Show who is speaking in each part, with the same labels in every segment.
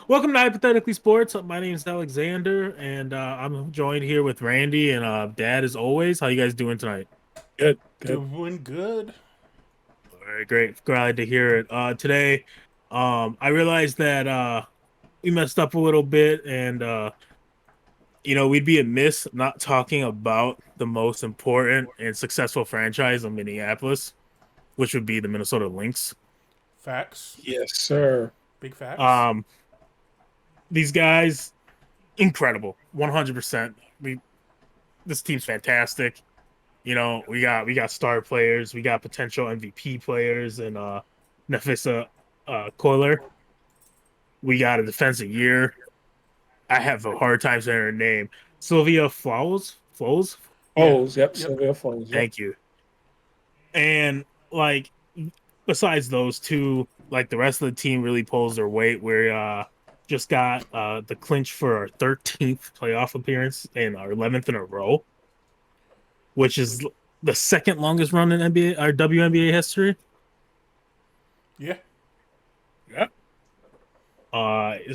Speaker 1: Welcome to Hypothetically Sports. My name is Alexander, and I'm joined here with Randy and Dad as always. How you guys doing tonight?
Speaker 2: Good, good.
Speaker 3: Doing good.
Speaker 1: All right, great. Glad to hear it. Today, I realized that we messed up a little bit, and we'd be amiss not talking about the most important and successful franchise in Minneapolis, which would be the Minnesota Lynx.
Speaker 3: Facts.
Speaker 2: Yes, sir.
Speaker 3: Big facts.
Speaker 1: Um, these guys, incredible, 100%. This team's fantastic. We got star players, we got potential MVP players, and Nafisa Coiler. We got a defensive year. I have a hard time saying her name. Sylvia Flows.
Speaker 3: Yeah.
Speaker 2: Foles, yep,
Speaker 3: Yep.
Speaker 2: Sylvia Foles, yep.
Speaker 1: Thank you. And like, besides those two, like the rest of the team really pulls their weight. We just got the clinch for our 13th playoff appearance and our 11th in a row, which is the second longest run in NBA or WNBA history.
Speaker 3: Yeah.
Speaker 2: Yep.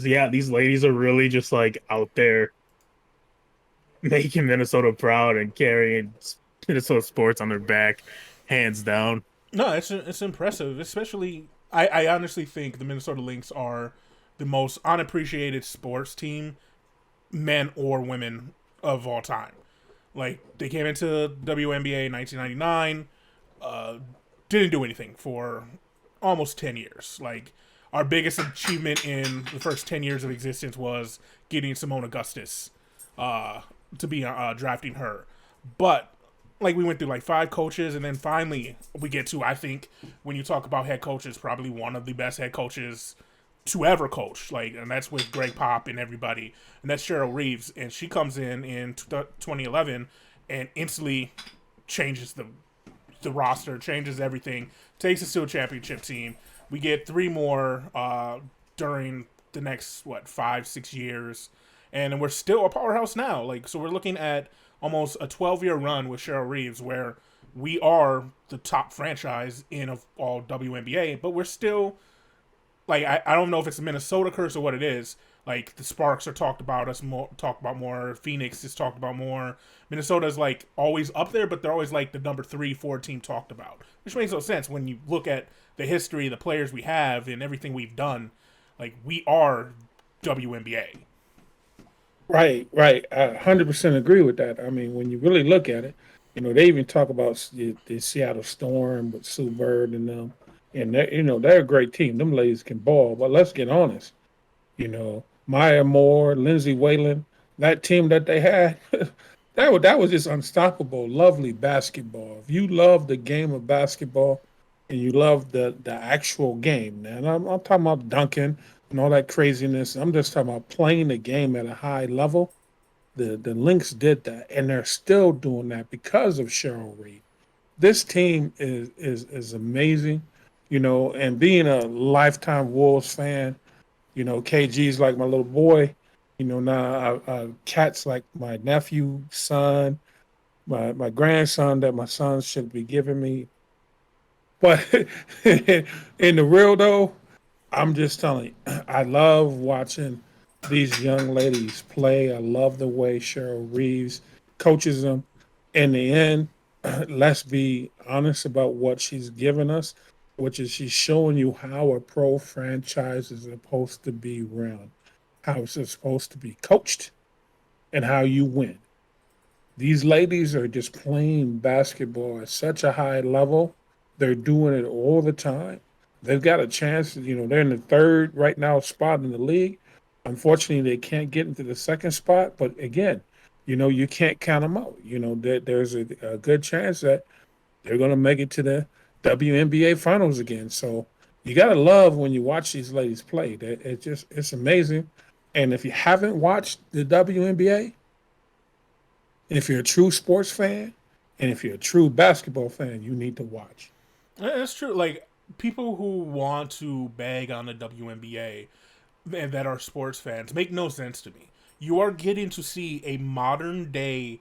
Speaker 1: Yeah, these ladies are really just like out there making Minnesota proud and carrying Minnesota sports on their back, hands down.
Speaker 3: No, it's impressive. Especially, I honestly think the Minnesota Lynx are the most unappreciated sports team, men or women, of all time. Like they came into WNBA in 1999, didn't do anything for almost 10 years. Like our biggest achievement in the first 10 years of existence was getting Simone Augustus uh, to be drafting her. But like we went through like five coaches, and then finally we get to, I think, when you talk about head coaches, probably one of the best head coaches to ever coach. Like, and that's with Greg Pop and everybody, and that's Cheryl Reeves, and she comes in 2011 and instantly changes the roster, changes everything, takes us to a championship team. We get three more during the next 5-6 years, and we're still a powerhouse now. Like, so we're looking at almost a 12-year run with Cheryl Reeves, where we are the top franchise in all WNBA, but we're still like I don't know if it's a Minnesota curse or what it is. Like the Sparks are talked about more. Phoenix is talked about more. Minnesota's like always up there, but they're always like the number 3, 4 team talked about, which makes no sense when you look at the history, the players we have, and everything we've done. Like we are WNBA.
Speaker 2: Right, right. I 100% agree with that. I mean, when you really look at it, they even talk about the Seattle Storm with Sue Bird and them. And they're a great team. Them ladies can ball. But let's get honest. Maya Moore, Lindsay Whalen, that team that they had, that was just unstoppable, lovely basketball. If you love the game of basketball and you love the actual game, man, I'm talking about dunking and all that craziness. I'm just talking about playing the game at a high level. The Lynx did that, and they're still doing that because of Cheryl Reed. This team is amazing, and being a lifetime Wolves fan, KG's like my little boy. Now Cat's like my nephew, son, my grandson that my son should be giving me. But in the real though, I'm just telling you, I love watching these young ladies play. I love the way Cheryl Reeves coaches them. In the end, let's be honest about what she's given us, which is she's showing you how a pro franchise is supposed to be run, how it's supposed to be coached, and how you win. These ladies are just playing basketball at such a high level. They're doing it all the time. They've got a chance. They're in the third right now spot in the league. Unfortunately, they can't get into the second spot. But again, you can't count them out. There's a good chance that they're going to make it to the WNBA finals again. So you got to love when you watch these ladies play. It's amazing. And if you haven't watched the WNBA, if you're a true sports fan, and if you're a true basketball fan, you need to watch.
Speaker 3: That's true. Like people who want to bag on the WNBA and that are sports fans make no sense to me. You are getting to see a modern day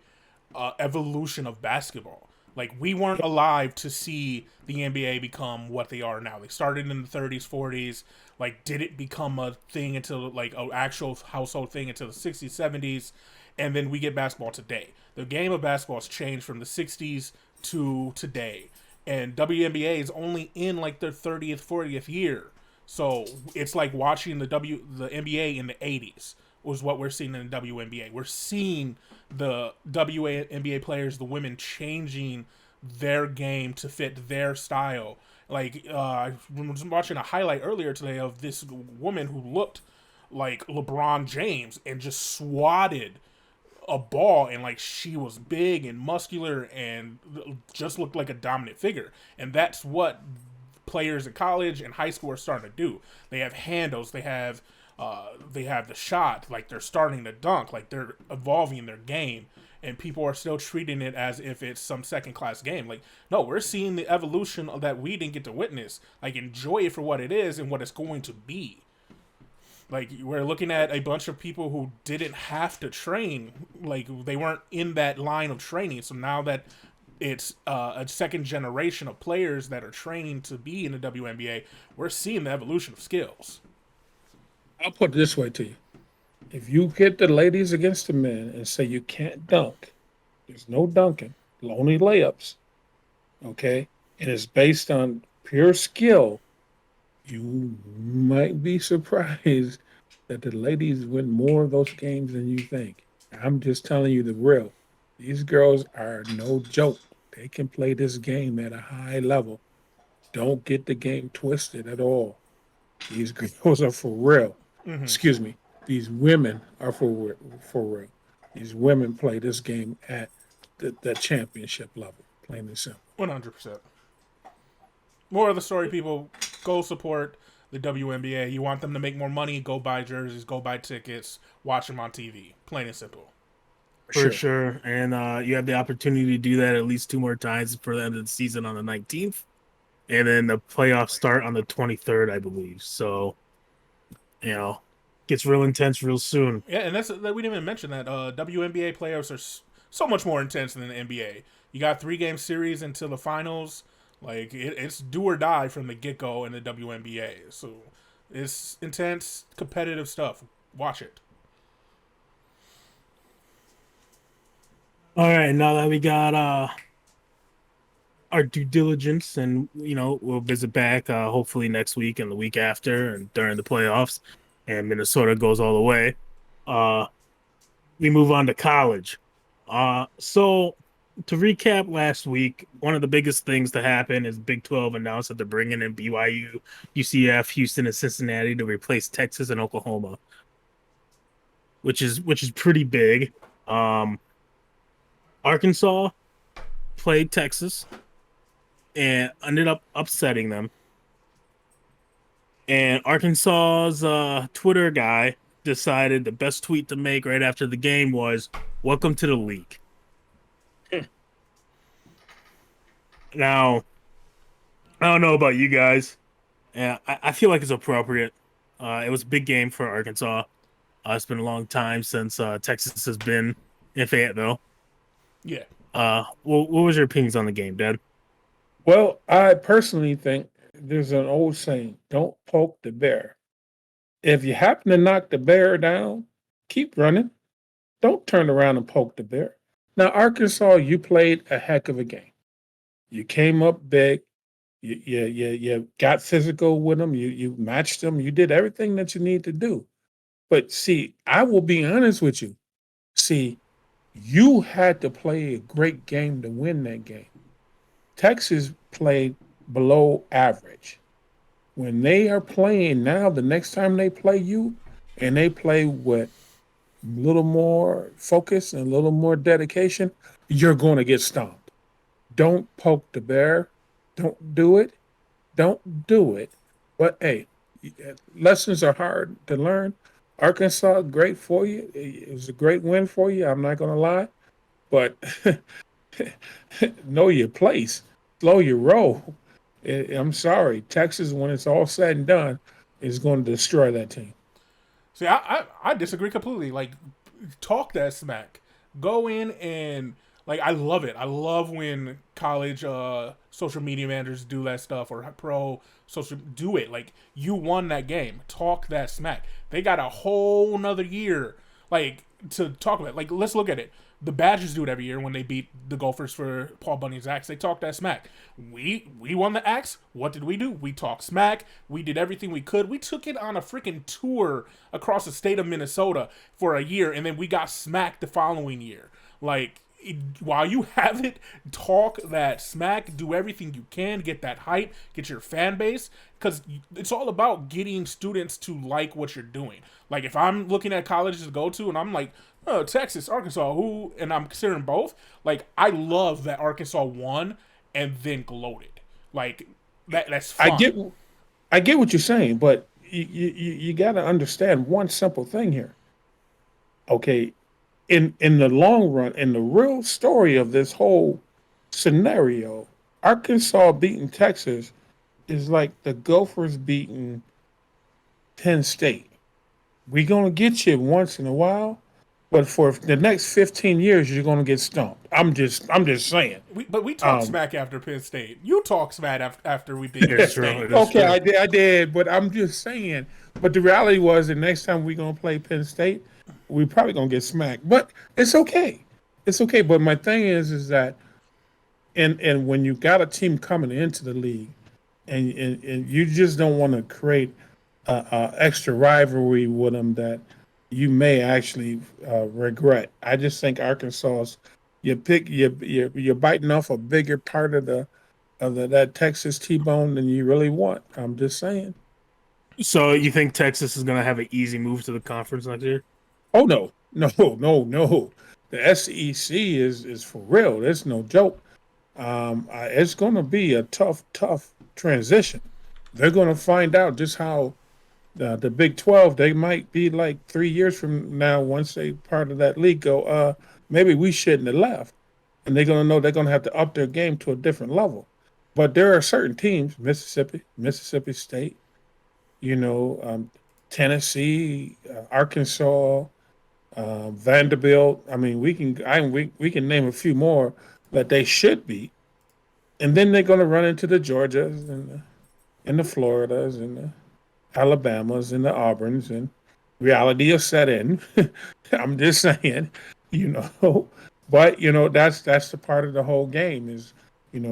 Speaker 3: evolution of basketball. Like, we weren't alive to see the NBA become what they are now. They started in the 30s, 40s. Like, did it become a thing until, like, an actual household thing until the 60s, 70s? And then we get basketball today. The game of basketball has changed from the 60s to today. And WNBA is only in, like, their 30th, 40th year. So it's like watching the NBA in the 80s was what we're seeing in the WNBA. We're seeing the WNBA players, the women, changing their game to fit their style. Like, I was watching a highlight earlier today of this woman who looked like LeBron James and just swatted a ball, and like she was big and muscular and just looked like a dominant figure. And that's what players in college and high school are starting to do. They have handles, they have the shot, like they're starting to dunk, like they're evolving their game, and people are still treating it as if it's some second class game. Like, no, we're seeing the evolution that we didn't get to witness. Like, enjoy it for what it is and what it's going to be. Like, we're looking at a bunch of people who didn't have to train. Like, they weren't in that line of training. So now that it's a second generation of players that are training to be in the WNBA, we're seeing the evolution of skills.
Speaker 2: I'll put it this way to you. If you get the ladies against the men and say you can't dunk, there's no dunking, only layups, okay? And it's based on pure skill, you might be surprised that the ladies win more of those games than you think. I'm just telling you the real. These girls are no joke. They can play this game at a high level. Don't get the game twisted at all. These girls are for real.
Speaker 3: Mm-hmm.
Speaker 2: Excuse me. These women are for real. These women play this game at the championship level, plain and simple.
Speaker 3: 100%. More of the story, people. Go support the WNBA. You want them to make more money, go buy jerseys, go buy tickets, watch them on TV. Plain and simple.
Speaker 1: For sure. And you have the opportunity to do that at least 2 more times for the end of the season on the 19th. And then the playoffs start on the 23rd, I believe. So, you know, gets real intense real soon.
Speaker 3: Yeah, and we didn't even mention that WNBA playoffs are so much more intense than the NBA. You got 3-game series until the finals. Like, it's do or die from the get-go in the WNBA. So it's intense, competitive stuff. Watch it.
Speaker 1: All right, now that we got our due diligence, and we'll visit back hopefully next week and the week after and during the playoffs, and Minnesota goes all the way. We move on to college. So to recap last week, one of the biggest things to happen is Big 12 announced that they're bringing in BYU, UCF, Houston, and Cincinnati to replace Texas and Oklahoma, which is pretty big. Arkansas played Texas and ended up upsetting them. And Arkansas's Twitter guy decided the best tweet to make right after the game was, "Welcome to the league." Now, I don't know about you guys. I feel like it's appropriate. It was a big game for Arkansas. It's been a long time since Texas has been in Fayetteville.
Speaker 3: Yeah.
Speaker 1: What was your opinions on the game, Dad?
Speaker 2: Well, I personally think there's an old saying, don't poke the bear. If you happen to knock the bear down, keep running. Don't turn around and poke the bear. Now, Arkansas, you played a heck of a game. You came up big. You got physical with them. You matched them. You did everything that you need to do. But see, I will be honest with you. See, you had to play a great game to win that game. Texas played below average. When they are playing now, the next time they play you, and they play with a little more focus and a little more dedication, you're going to get stomped. Don't poke the bear. Don't do it. Don't do it. But hey, lessons are hard to learn. Arkansas, great for you. It was a great win for you. I'm not going to lie. But know your place. Slow your roll. I'm sorry. Texas, when it's all said and done, is going to destroy that team.
Speaker 3: See, I disagree completely. Like, talk that smack. Go in and Like, I love it. I love when college social media managers do that stuff, or pro social do it. Like, you won that game. Talk that smack. They got a whole nother year, like, to talk about it. Like, let's look at it. The Badgers do it every year when they beat the Gophers for Paul Bunyan's axe. They talk that smack. We won the axe. What did we do? We talked smack. We did everything we could. We took it on a freaking tour across the state of Minnesota for a year, and then we got smacked the following year. Like, while you have it, talk that smack, do everything you can, get that hype, get your fan base, because it's all about getting students to like what you're doing. Like, if I'm looking at colleges to go to and I'm like, oh, Texas, Arkansas, who, and I'm considering both, like, I love that Arkansas won and then gloated. Like, that's fun.
Speaker 2: I get what you're saying, but you got to understand one simple thing here. Okay, in the long run, in the real story of this whole scenario, Arkansas beating Texas is like the Gophers beating Penn State. We're gonna get you once in a while, but for the next 15 years, you're gonna get stumped. I'm just saying.
Speaker 3: But we talked smack after Penn State. You talk smack after we beat Penn State.
Speaker 2: Okay, I did, but I'm just saying. But the reality was, the next time we're gonna play Penn State, we're probably gonna get smacked. But it's okay. It's okay. But my thing is that, and when you got a team coming into the league, and you just don't want to create a extra rivalry with them that you may actually regret. I just think Arkansas's you're biting off a bigger part of that Texas T-bone than you really want. I'm just saying.
Speaker 1: So you think Texas is going to have an easy move to the conference next year?
Speaker 2: Oh no. The SEC is for real. It's no joke. It's going to be a tough transition. They're going to find out just how the Big 12, they might be like 3 years from now, once they part of that league, go, maybe we shouldn't have left. And they're going to know they're going to have to up their game to a different level. But there are certain teams, Mississippi State, Tennessee, Arkansas, Vanderbilt. I mean, we can name a few more that they should be. And then they're going to run into the Georgias and the Floridas and the Alabamas and the Auburns, and reality will set in. I'm just saying, but that's the part of the whole game is,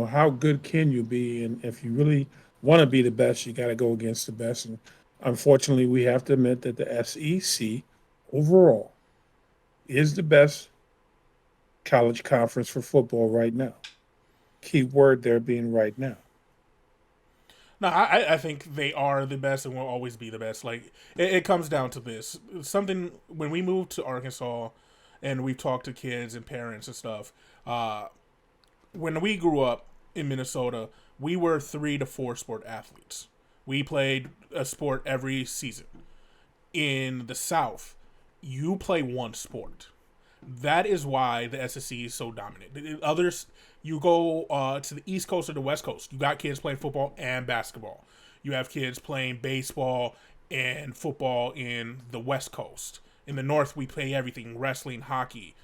Speaker 2: how good can you be? And if you really want to be the best, you got to go against the best. And unfortunately, we have to admit that the SEC overall is the best college conference for football right now. Key word there being right now.
Speaker 3: No, I think they are the best and will always be the best. Like, it comes down to this. Something, when we moved to Arkansas and we've talked to kids and parents and stuff, when we grew up in Minnesota, we were 3 to 4 sport athletes. We played a sport every season. In the South, you play one sport. That is why the SEC is so dominant. Others, you go to the East Coast or the West Coast, you got kids playing football and basketball. You have kids playing baseball and football in the West Coast. In the North, we play everything, wrestling, hockey.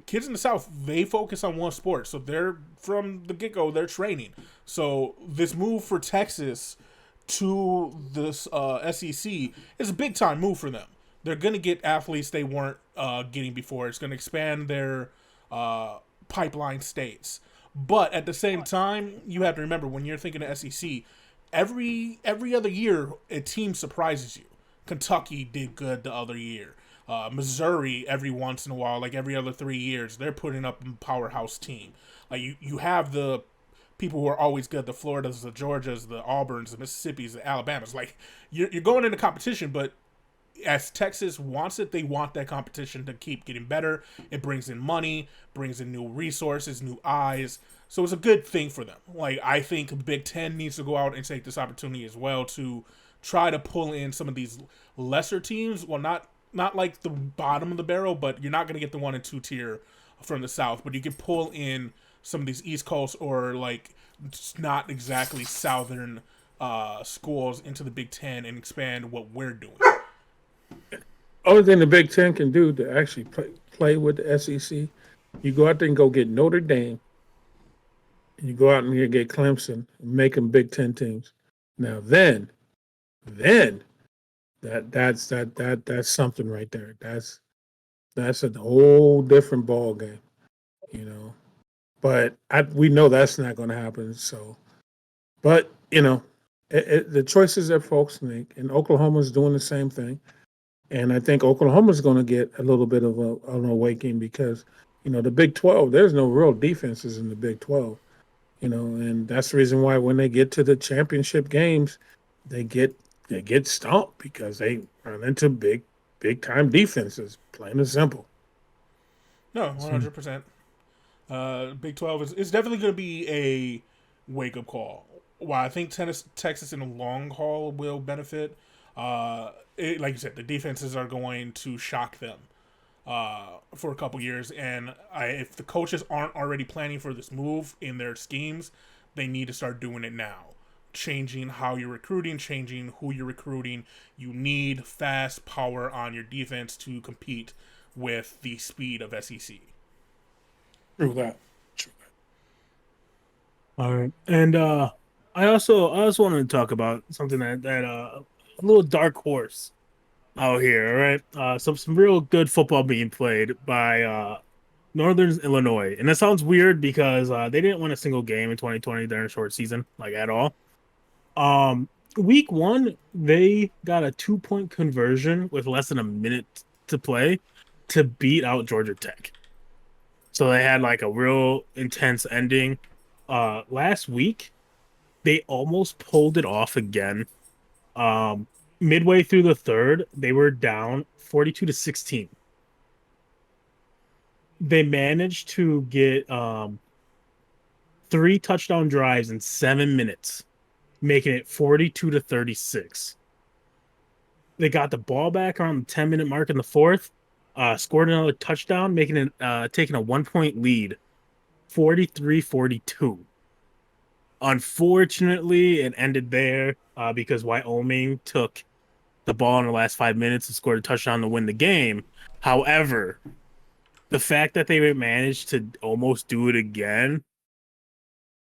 Speaker 3: Kids in the South, they focus on one sport. So they're, from the get-go, they're training. So this move for Texas to this SEC is a big-time move for them. They're going to get athletes they weren't getting before. It's going to expand their pipeline states. But at the same time, you have to remember, when you're thinking of SEC, every other year, a team surprises you. Kentucky did good the other year. Missouri, every once in a while, like every other 3 years, they're putting up a powerhouse team. Like you have the people who are always good, the Floridas, the Georgias, the Auburns, the Mississippis, the Alabamas. Like, you're going into competition, but as Texas wants it, they want that competition to keep getting better. It brings in money, brings in new resources, new eyes. So it's a good thing for them. Like, I think Big Ten needs to go out and take this opportunity as well to try to pull in some of these lesser teams. Well, not like the bottom of the barrel, but you're not going to get the 1 and 2 tier from the South. But you can pull in some of these East Coast or like not exactly Southern schools into the Big Ten and expand what we're doing.
Speaker 2: Only thing the Big Ten can do to actually play with the SEC You go out there and go get Notre Dame, and you go out and you get Clemson, and make them Big Ten teams. Now then that's something right there. That's a whole different ball game, you know. But we know that's not going to happen. So, but the choices that folks make, and Oklahoma's doing the same thing. And I think Oklahoma's going to get a little bit of an awakening because, the Big 12, there's no real defenses in the Big 12, and that's the reason why when they get to the championship games, they get stomped because they run into big time defenses, plain and simple.
Speaker 3: No, 100%. Big 12 is definitely going to be a wake up call. While I think Texas in the long haul will benefit, like you said, the defenses are going to shock them for a couple years. And if the coaches aren't already planning for this move in their schemes, they need to start doing it now. Changing how you're recruiting, changing who you're recruiting. You need fast power on your defense to compete with the speed of SEC.
Speaker 2: True that.
Speaker 1: All right, and I also wanted to talk about something that a little dark horse out here. All right, some real good football being played by Northern Illinois, and that sounds weird because they didn't win a single game in 2020 during a short season, like at all. Week 1, they got a 2-point conversion with less than a minute to play to beat out Georgia Tech. So they had like a real intense ending. Last week, they almost pulled it off again. Midway through the third, they were down 42-16. They managed to get 3 touchdown drives in 7 minutes, making it 42-36. They got the ball back around the 10-minute mark in the fourth, scored another touchdown, making it taking a 1-point lead, 43-42. Unfortunately, it ended there because Wyoming took the ball in the last 5 minutes and scored a touchdown to win the game. However, the fact that they managed to almost do it again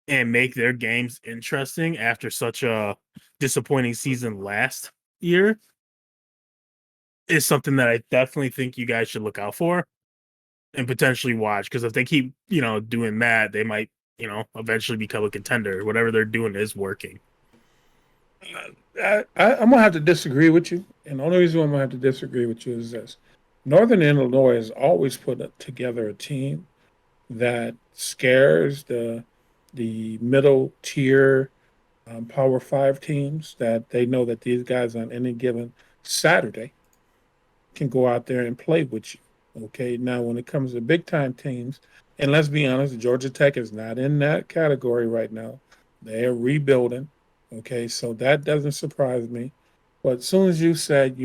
Speaker 1: and make their games interesting after such a disappointing season last year is something that I definitely think you guys should look out for and potentially watch. Because if they keep, doing that, they might, eventually become a contender. Whatever they're doing is working.
Speaker 2: I'm going to have to disagree with you. And the only reason I'm going to have to disagree with you is this. Northern Illinois has always put together a team that scares the middle tier Power 5 teams, that they know that these guys on any given Saturday can go out there and play with you. Okay, now when it comes to big time teams, and let's be honest, Georgia Tech is not in that category right now. They're rebuilding. Okay, so that doesn't surprise me. But as soon as you said,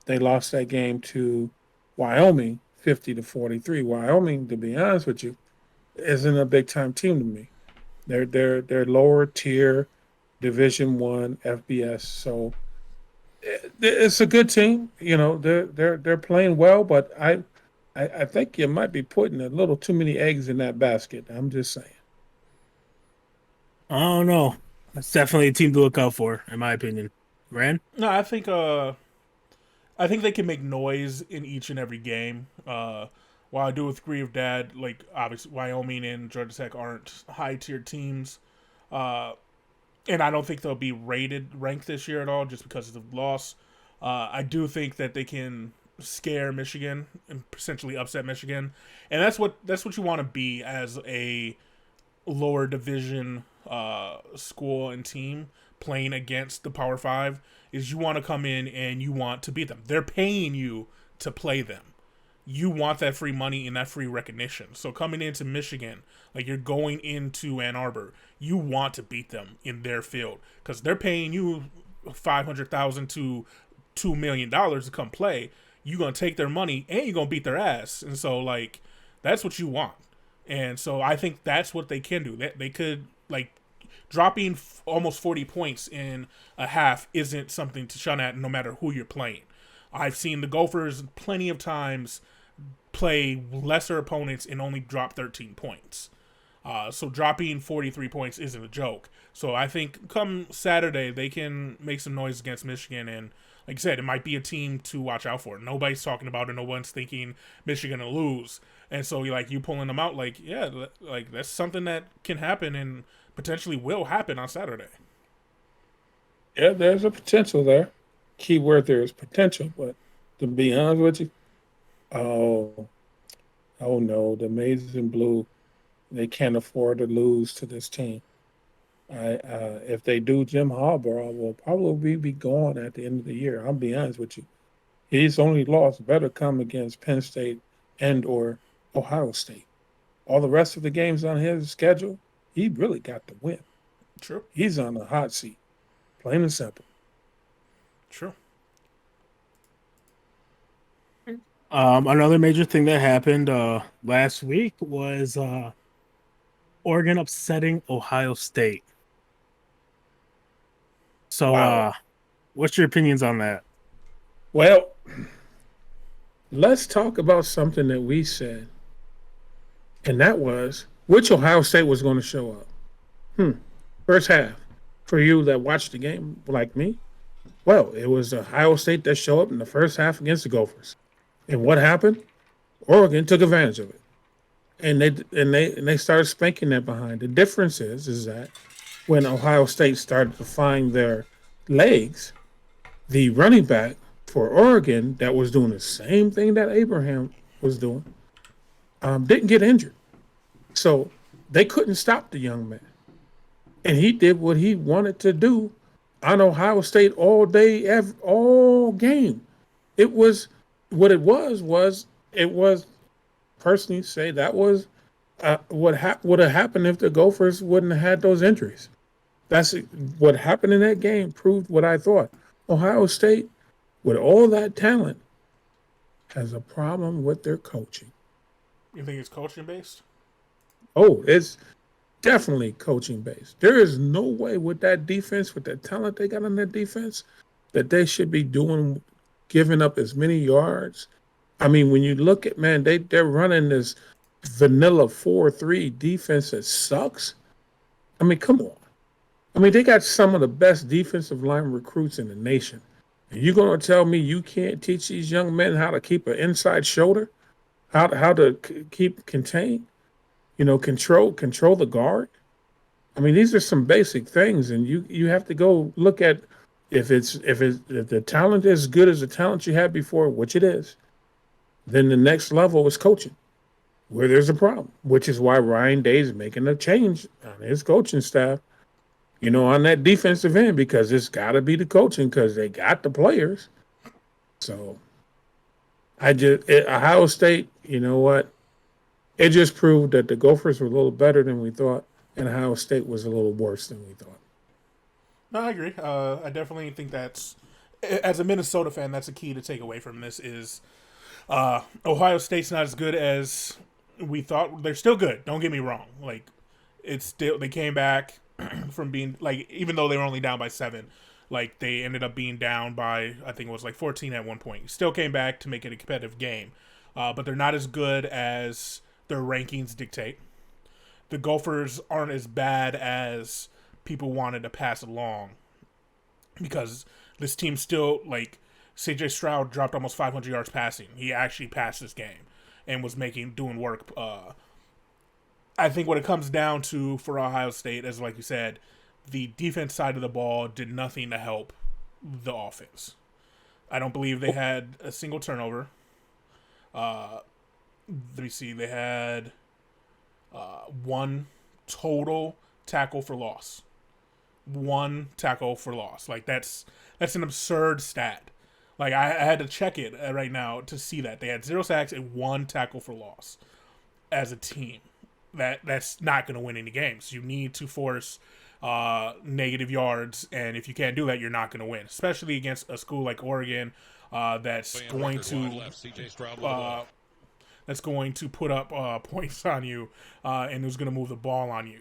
Speaker 2: they lost that game to Wyoming 50-43. Wyoming, to be honest with you, isn't a big time team to me. They're lower tier Division One FBS. So it's a good team. They're playing well, but I think you might be putting a little too many eggs in that basket. I'm just saying.
Speaker 1: I don't know. That's definitely a team to look out for, in my opinion. Rand?
Speaker 3: No, I think they can make noise in each and every game. While I do agree with Dad, like obviously Wyoming and Georgia Tech aren't high tier teams, and I don't think they'll be ranked this year at all just because of the loss. I do think that they can scare Michigan and essentially upset Michigan, and that's what you want to be as a lower division school and team playing against the Power 5. Is you want to come in and you want to beat them. They're paying you to play them. You want that free money and that free recognition. So coming into Michigan, like you're going into Ann Arbor, you want to beat them in their field because they're paying you $500,000 to $2 million to come play. You're gonna take their money and you're gonna beat their ass. And so like that's what you want. And so I think that's what they can do. They could like dropping almost 40 points in a half isn't something to shun at no matter who you're playing. I've seen the Gophers plenty of times play lesser opponents and only drop 13 points. So dropping 43 points isn't a joke. So I think come Saturday they can make some noise against Michigan, and like I said, it might be a team to watch out for. Nobody's talking about it. No one's thinking Michigan will lose, and so you pulling them out, like that's something that can happen and potentially will happen on Saturday.
Speaker 2: Yeah, there's a potential there. Key word there is potential, but to be honest with you, oh no, the Maize and Blue, they can't afford to lose to this team. If they do, Jim Harbaugh will probably be gone at the end of the year. I'll be honest with you. His only loss better come against Penn State and or Ohio State. All the rest of the games on his schedule, he really got the win.
Speaker 3: True.
Speaker 2: He's on the hot seat, plain and simple.
Speaker 3: True.
Speaker 1: Another major thing that happened last week was Oregon upsetting Ohio State. So,
Speaker 2: Wow.
Speaker 1: what's your opinions on that?
Speaker 2: Well, let's talk about something that we said, and that was which Ohio State was going to show up. First half, for you that watched the game like me, well, it was Ohio State that showed up in the first half against the Gophers. And what happened? Oregon took advantage of it, and they started spanking that behind. The difference is that when Ohio State started to find their legs, the running back for Oregon that was doing the same thing that Abraham was doing didn't get injured, so they couldn't stop the young man, and he did what he wanted to do on Ohio State all day, all game. It was. What it was personally say that was what would have happened if the Gophers wouldn't have had those injuries. That's what happened in that game proved what I thought. Ohio State, with all that talent, has a problem with their coaching.
Speaker 3: You think it's coaching based?
Speaker 2: Oh, it's definitely coaching based. There is no way with that defense, with the talent they got on that defense, that they should be giving up as many yards. I mean, when you look at, man, they're running this vanilla 4-3 defense that sucks. I mean, come on. I mean, they got some of the best defensive line recruits in the nation. And you're going to tell me you can't teach these young men how to keep an inside shoulder, how to keep contain, control the guard? I mean, these are some basic things, and you have to go look at if the talent is as good as the talent you had before, which it is, then the next level is coaching, where there's a problem, which is why Ryan Day is making a change on his coaching staff, on that defensive end, because it's got to be the coaching because they got the players. So Ohio State, you know what? It just proved that the Gophers were a little better than we thought, and Ohio State was a little worse than we thought.
Speaker 3: No, I agree. I definitely think that's, as a Minnesota fan, that's a key to take away from this is Ohio State's not as good as we thought. They're still good. Don't get me wrong. They came back from being, even though they were only down by 7, they ended up being down by, I think it was 14 at one point. Still came back to make it a competitive game. But they're not as good as their rankings dictate. The Gophers aren't as bad as people wanted to pass along, because this team still, CJ Stroud dropped almost 500 yards passing. He actually passed this game and was doing work. I think what it comes down to for Ohio State is, like you said, the defense side of the ball did nothing to help the offense. I don't believe they had a single turnover. Let me see. They had one total tackle for loss. One tackle for loss. That's an absurd stat. I had to check it right now to see that they had 0 sacks and 1 tackle for loss as a team. That's not going to win any games. You need to force negative yards, and if you can't do that, you're not going to win. Especially against a school like Oregon, that's going to put up points on you, and who's going to move the ball on you.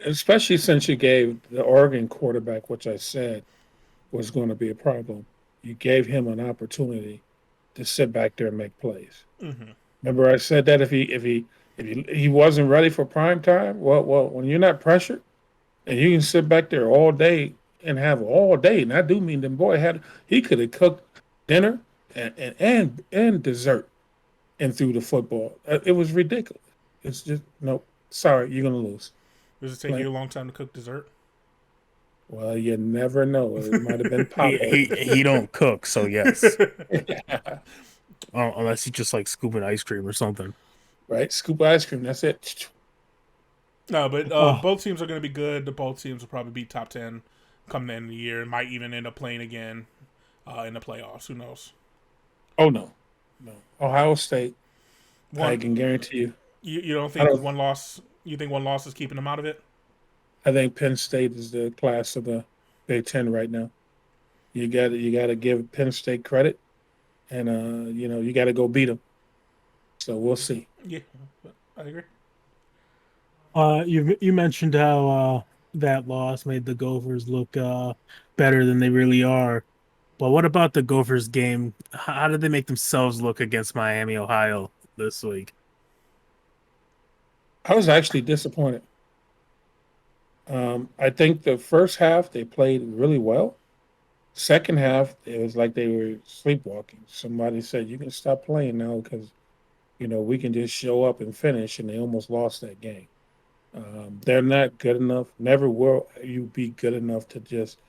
Speaker 2: Especially since you gave the Oregon quarterback, which I said was going to be a problem, you gave him an opportunity to sit back there and make plays.
Speaker 3: Mm-hmm.
Speaker 2: Remember, I said that if he wasn't ready for prime time, well, when you're not pressured and you can sit back there all day and have all day, and I do mean the boy he could have cooked dinner and dessert and threw the football. It was ridiculous. It's just no. Sorry, you're gonna lose.
Speaker 3: Does it take
Speaker 2: Like,
Speaker 3: you a long time to cook dessert?
Speaker 2: well, you never know. It might have been
Speaker 1: He
Speaker 2: Papa.
Speaker 1: he don't cook, so yes. Unless he just like scooping ice cream or something.
Speaker 2: Right? Scoop of ice cream. That's it.
Speaker 3: No, but
Speaker 1: Oh,
Speaker 3: both teams are going to be good. The both teams will probably be top 10 come the end of the year. Might even end up playing again in the playoffs. Who knows?
Speaker 2: Oh no, no. Ohio State. I
Speaker 3: One,
Speaker 2: can guarantee you.
Speaker 3: you don't
Speaker 2: I
Speaker 3: think
Speaker 2: don't.
Speaker 3: one loss? You think one loss is keeping them out of it?
Speaker 2: I think Penn State is the class of the Big Ten right now. You got to give Penn State credit, and you got to go beat them. So we'll see.
Speaker 3: Yeah, I agree.
Speaker 1: you mentioned how that loss made the Gophers look better than they really are. But what about the Gophers game? How did they make themselves look against Miami, Ohio this week?
Speaker 2: I was actually disappointed. I think the first half they played really well. Second half, it was like they were sleepwalking. Somebody said, "You can stop playing now because we can just show up and finish," and they almost lost that game. They're not good enough. Never will you be good enough to just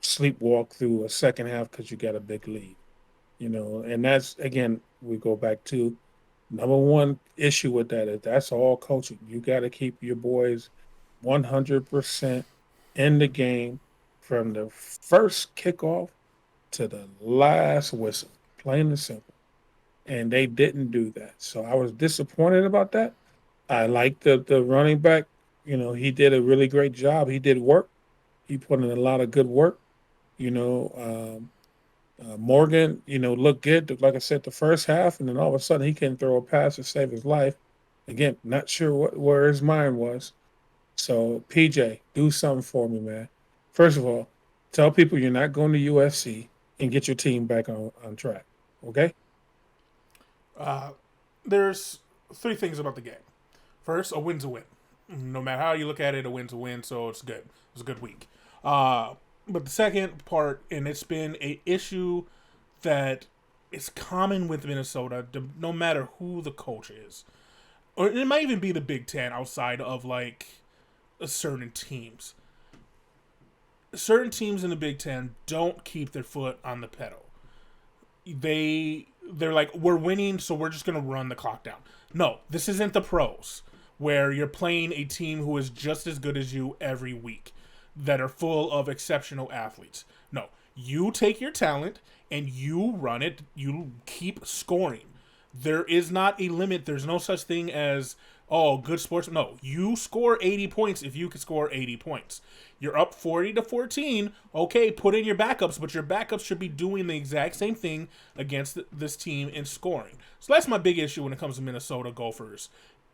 Speaker 2: sleepwalk through a second half because you got a big lead. And that's again we go back to number one issue with that is that's all coaching. You got to keep your boys 100% in the game from the first kickoff to the last whistle, plain and simple. And they didn't do that. So I was disappointed about that. I like the running back. He did a really great job. He did work. He put in a lot of good work. You know, Morgan, looked good. Like I said, the first half, and then all of a sudden he can throw a pass to save his life. Again, not sure where his mind was. So PJ, do something for me, man. First of all, tell people you're not going to USC and get your team back on track. Okay?
Speaker 3: There's three things about the game. First, a win's a win. No matter how you look at it, a win's a win, so it's good. It was a good week. But the second part, and it's been a issue that is common with Minnesota, no matter who the coach is. Or it might even be the Big Ten outside of, like, certain teams. Certain teams in the Big Ten don't keep their foot on the pedal. They're like, we're winning, so we're just going to run the clock down. No, this isn't the pros, where you're playing a team who is just as good as you every week, that are full of exceptional athletes. No, you take your talent and you run it. You keep scoring. There is not a limit. There's no such thing as, oh, good sports. No, you score 80 points if you can score 80 points. You're up 40-14. Okay, put in your backups, but your backups should be doing the exact same thing against this team in scoring. So that's my big issue when it comes to Minnesota Gophers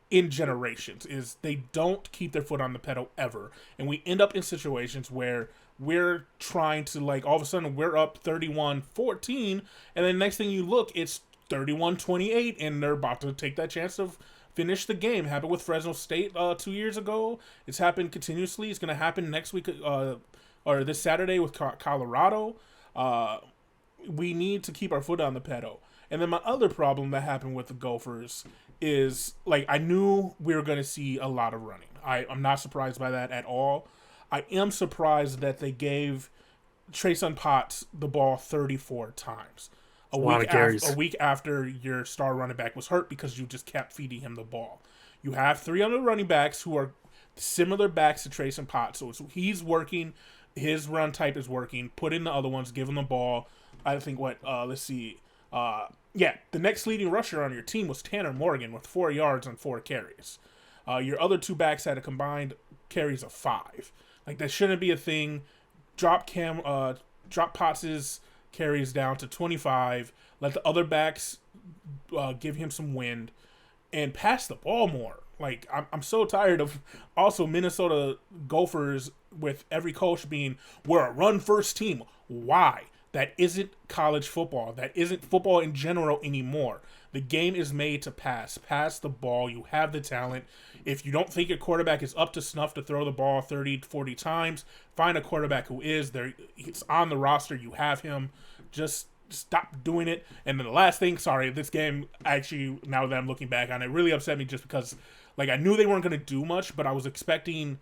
Speaker 3: in generations, is they don't keep their foot on the pedal ever. And we end up in situations where we're trying to, like, all of a sudden we're up 31-14, and then next thing you look, it's 31-28, and they're about to take that chance to finish the game. Happened with Fresno State 2 years ago. It's happened continuously. It's going to happen next week or this Saturday with Colorado. We need to keep our foot on the pedal. And then my other problem that happened with the Gophers is, like, I knew we were going to see a lot of running. I'm not surprised by that at all. I am surprised that they gave Trayson Potts the ball 34 times. A week after your star running back was hurt because you just kept feeding him the ball. You have three other running backs who are similar backs to Trayson Potts. So he's working. His run type is working. Put in the other ones. Give him the ball. I think let's see. The next leading rusher on your team was Tanner Morgan with 4 yards on 4 carries. Your other two backs had a combined carries of 5. Like, that shouldn't be a thing. Drop Potts' carries down to 25. Let the other backs give him some wind and pass the ball more. Like, I'm so tired of also Minnesota Gophers with every coach being, we're a run-first team. Why? That isn't college football. That isn't football in general anymore. The game is made to pass. Pass the ball. You have the talent. If you don't think your quarterback is up to snuff to throw the ball 30, 40 times, find a quarterback who is. There, it's on the roster. You have him. Just stop doing it. And then the last thing, sorry, this game actually, now that I'm looking back on it, really upset me just because, like, I knew they weren't going to do much, but I was expecting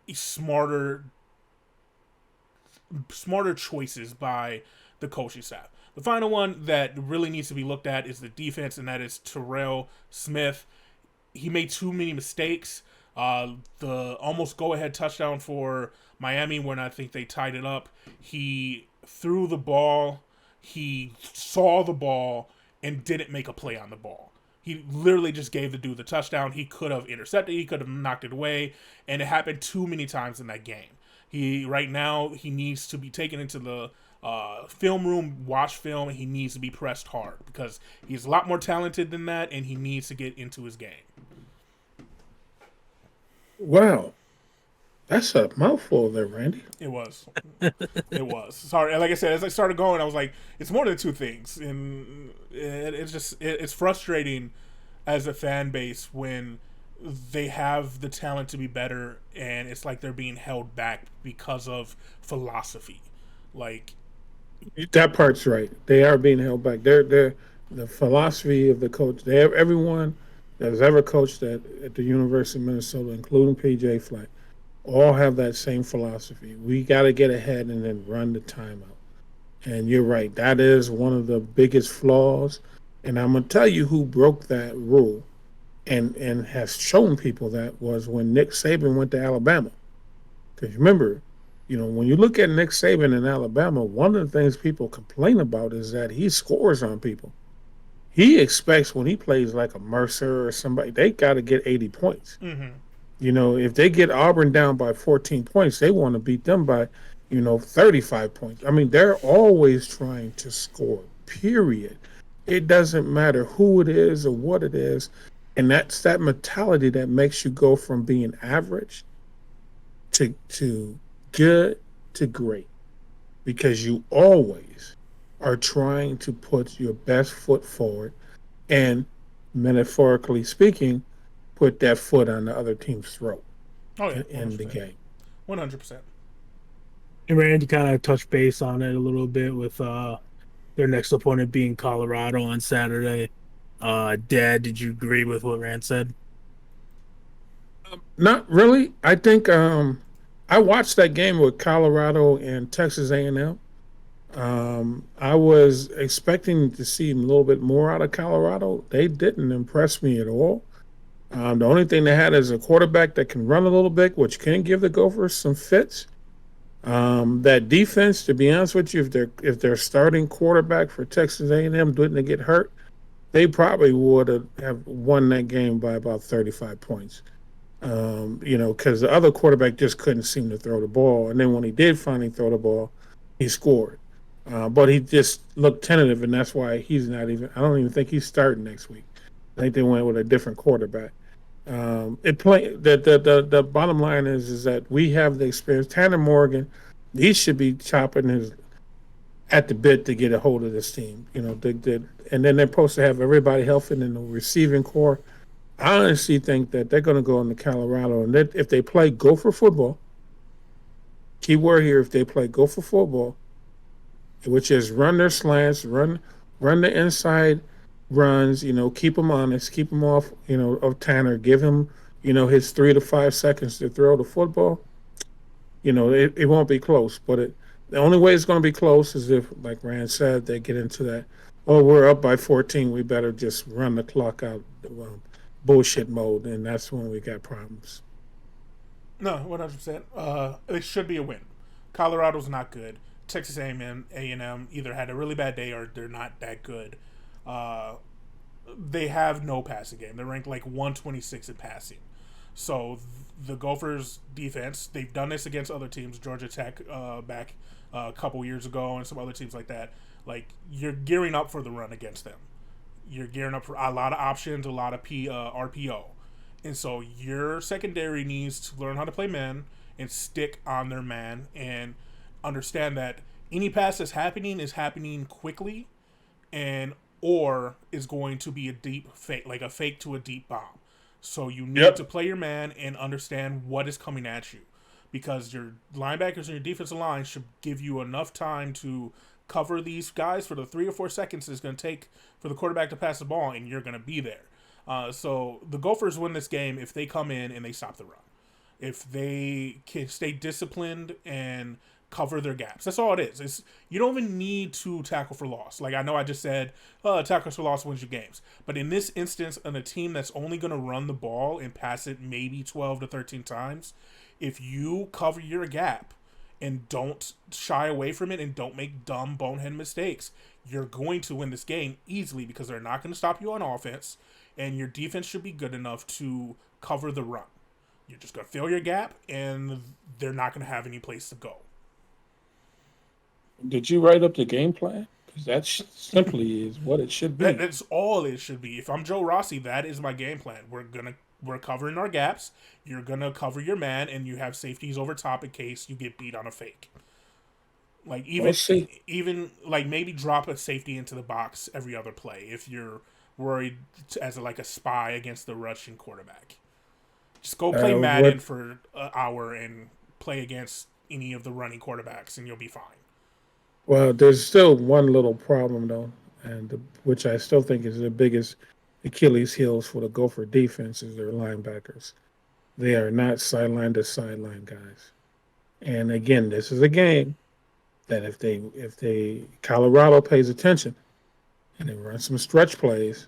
Speaker 3: a smarter choices by the coaching staff. The final one that really needs to be looked at is the defense, and that is Terrell Smith. He made too many mistakes. The almost go-ahead touchdown for Miami when I think they tied it up, he threw the ball, he saw the ball, and didn't make a play on the ball. He literally just gave the dude the touchdown. He could have intercepted, he could have knocked it away, and it happened too many times in that game. Right now, he needs to be taken into the film room, watch film, and he needs to be pressed hard because he's a lot more talented than that, and he needs to get into his game.
Speaker 2: Wow. That's a mouthful there, Randy.
Speaker 3: It was. It was. Sorry. Like I said, as I started going, I was like, it's more than two things. And it's frustrating as a fan base when they have the talent to be better and it's like they're being held back because of philosophy. Like,
Speaker 2: that part's right. They are being held back. They're the philosophy of the coach. They have everyone that has ever coached at the University of Minnesota, including PJ Fleck, all have that same philosophy. We got to get ahead and then run the timeout. And you're right. That is one of the biggest flaws. And I'm going to tell you who broke that rule and has shown people that was when Nick Saban went to Alabama. Because remember, when you look at Nick Saban in Alabama, one of the things people complain about is that he scores on people. He expects when he plays like a Mercer or somebody, they got to get 80 points.
Speaker 3: Mm-hmm.
Speaker 2: If they get Auburn down by 14 points, they want to beat them by, 35 points. I mean, they're always trying to score, period. It doesn't matter who it is or what it is. And that's that mentality that makes you go from being average to good to great, because you always are trying to put your best foot forward and, metaphorically speaking, put that foot on the other team's throat in the game.
Speaker 3: 100%.
Speaker 1: And Randy kind of touched base on it a little bit with their next opponent being Colorado on Saturday. Dad, did you agree with what Rand said?
Speaker 2: Not really. I think I watched that game with Colorado and Texas A&M. I was expecting to see a little bit more out of Colorado. They didn't impress me at all. The only thing they had is a quarterback that can run a little bit, which can give the Gophers some fits. That defense, to be honest with you, if their starting quarterback for Texas A&M didn't get hurt, they probably would have won that game by about 35 points. Because the other quarterback just couldn't seem to throw the ball. And then when he did finally throw the ball, he scored. But he just looked tentative, and that's why he's not even – I don't even think he's starting next week. I think they went with a different quarterback. The bottom line is that we have the experience. Tanner Morgan, he should be chopping at the bit to get a hold of this team. And then they're supposed to have everybody healthy in the receiving core. I honestly think that they're going to go into Colorado, and that if they play Gopher football, key word here, if they play Gopher football, which is run their slants, run the inside runs, keep them honest, keep them off, of Tanner, give him, his 3 to 5 seconds to throw the football, it won't be close. But the only way it's going to be close is if, like Rand said, they get into that, we're up by 14, we better just run the clock out, bullshit mode, and that's when we got problems.
Speaker 3: No, 100%. It should be a win. Colorado's not good. Texas A&M either had a really bad day or they're not that good. They have no passing game. They're ranked like 126 in passing. So the Gophers defense, they've done this against other teams, Georgia Tech back a couple years ago and some other teams like that. Like, you're gearing up for the run against them. You're gearing up for a lot of options, a lot of RPO. And so your secondary needs to learn how to play man and stick on their man and understand that Any pass that's happening is happening quickly, and or is going to be a deep fake, like a fake to a deep bomb. So you need to
Speaker 2: Yep.
Speaker 3: play your man and understand what is coming at you, because your linebackers and your defensive line should give you enough time to cover these guys for the 3 or 4 seconds it's going to take for the quarterback to pass the ball, and you're going to be there. So the Gophers win this game if they come in and they stop the run. If they can stay disciplined and cover their gaps. That's all it is. You don't even need to tackle for loss. Like I know I just said, tackles for loss wins you games. But in this instance, on a team that's only going to run the ball and pass it maybe 12 to 13 times, if you cover your gap and don't shy away from it and don't make dumb bonehead mistakes, you're going to win this game easily, because they're not going to stop you on offense, and your defense should be good enough to cover the run. You're just going to fill your gap, and they're not going to have any place to go.
Speaker 2: Did you write up the game plan? Because that simply is what it should be.
Speaker 3: That's all it should be. If I'm Joe Rossi, that is my game plan. We're covering our gaps. You're gonna cover your man, and you have safeties over top in case you get beat on a fake. Like even like maybe drop a safety into the box every other play if you're worried as like a spy against the Russian quarterback. Just go play Madden for an hour and play against any of the running quarterbacks, and you'll be fine.
Speaker 2: Well, there's still one little problem though, and which I still think is the biggest Achilles heels for the Gopher defense is their linebackers. They are not sideline to sideline guys. And again, this is a game that if Colorado pays attention and they run some stretch plays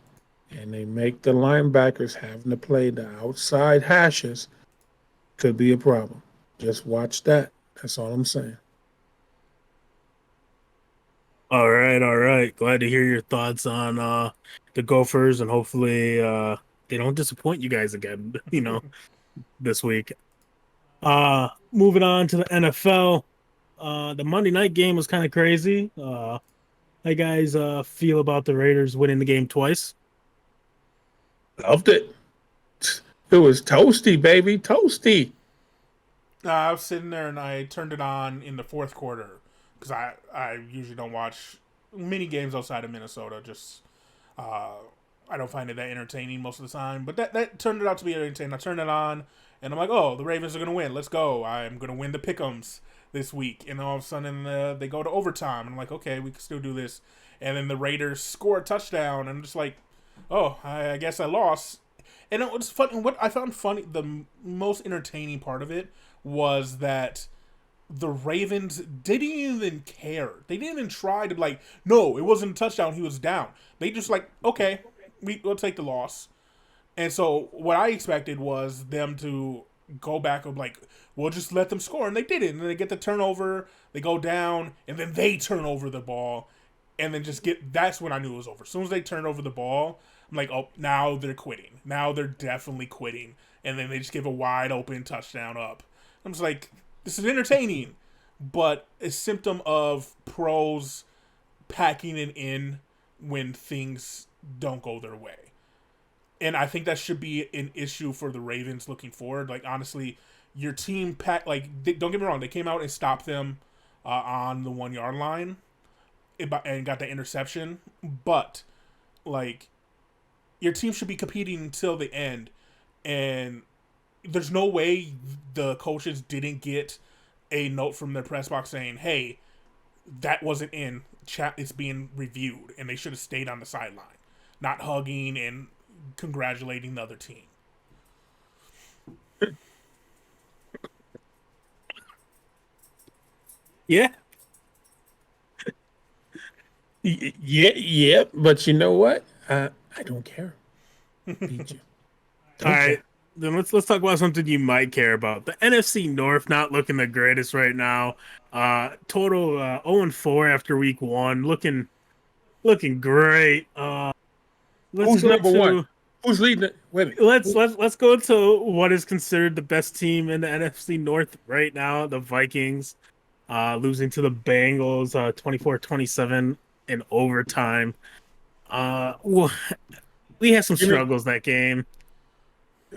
Speaker 2: and they make the linebackers having to play the outside hashes, could be a problem. Just watch that. That's all I'm saying.
Speaker 1: All right, all right. Glad to hear your thoughts on the Gophers, and hopefully they don't disappoint you guys again, this week. Moving on to the NFL. The Monday night game was kind of crazy. How you guys feel about the Raiders winning the game twice?
Speaker 2: Loved it. It was toasty, baby. Toasty.
Speaker 3: I was sitting there and I turned it on in the fourth quarter, because I usually don't watch many games outside of Minnesota. Just I don't find it that entertaining most of the time. But that turned it out to be entertaining. I turned it on and I'm like, oh, the Ravens are going to win. Let's go. I'm going to win the pick'ems this week. And all of a sudden they go to overtime. And I'm like, okay, we can still do this. And then the Raiders score a touchdown. And I'm just like, oh, I guess I lost. And it was funny. What I found funny, the most entertaining part of it was that the Ravens didn't even care. They didn't even try to no, it wasn't a touchdown. He was down. They just okay, we'll take the loss. And so what I expected was them to go back of we'll just let them score. And they did it. And then they get the turnover. They go down. And then they turn over the ball. And then that's when I knew it was over. As soon as they turned over the ball, I'm like, oh, now they're quitting. Now they're definitely quitting. And then they just give a wide open touchdown up. I'm just like, this is entertaining, but a symptom of pros packing it in when things don't go their way. And I think that should be an issue for the Ravens looking forward. Honestly, your team don't get me wrong, they came out and stopped them on the 1 yard line and got the interception, but your team should be competing until the end. And there's no way the coaches didn't get a note from their press box saying, hey, that wasn't in chat, it's being reviewed, and they should have stayed on the sideline, not hugging and congratulating the other team.
Speaker 1: Yeah.
Speaker 2: Yeah, but you know what? I don't care. Beat you.
Speaker 1: All right. Then let's talk about something you might care about. The NFC North not looking the greatest right now. Total 0-4 after week 1, looking great.
Speaker 2: Who's number one? Who's leading it? Wait a minute.
Speaker 1: Let's go to what is considered the best team in the NFC North right now, the Vikings, losing to the Bengals 24-27 in overtime. We had some struggles that game.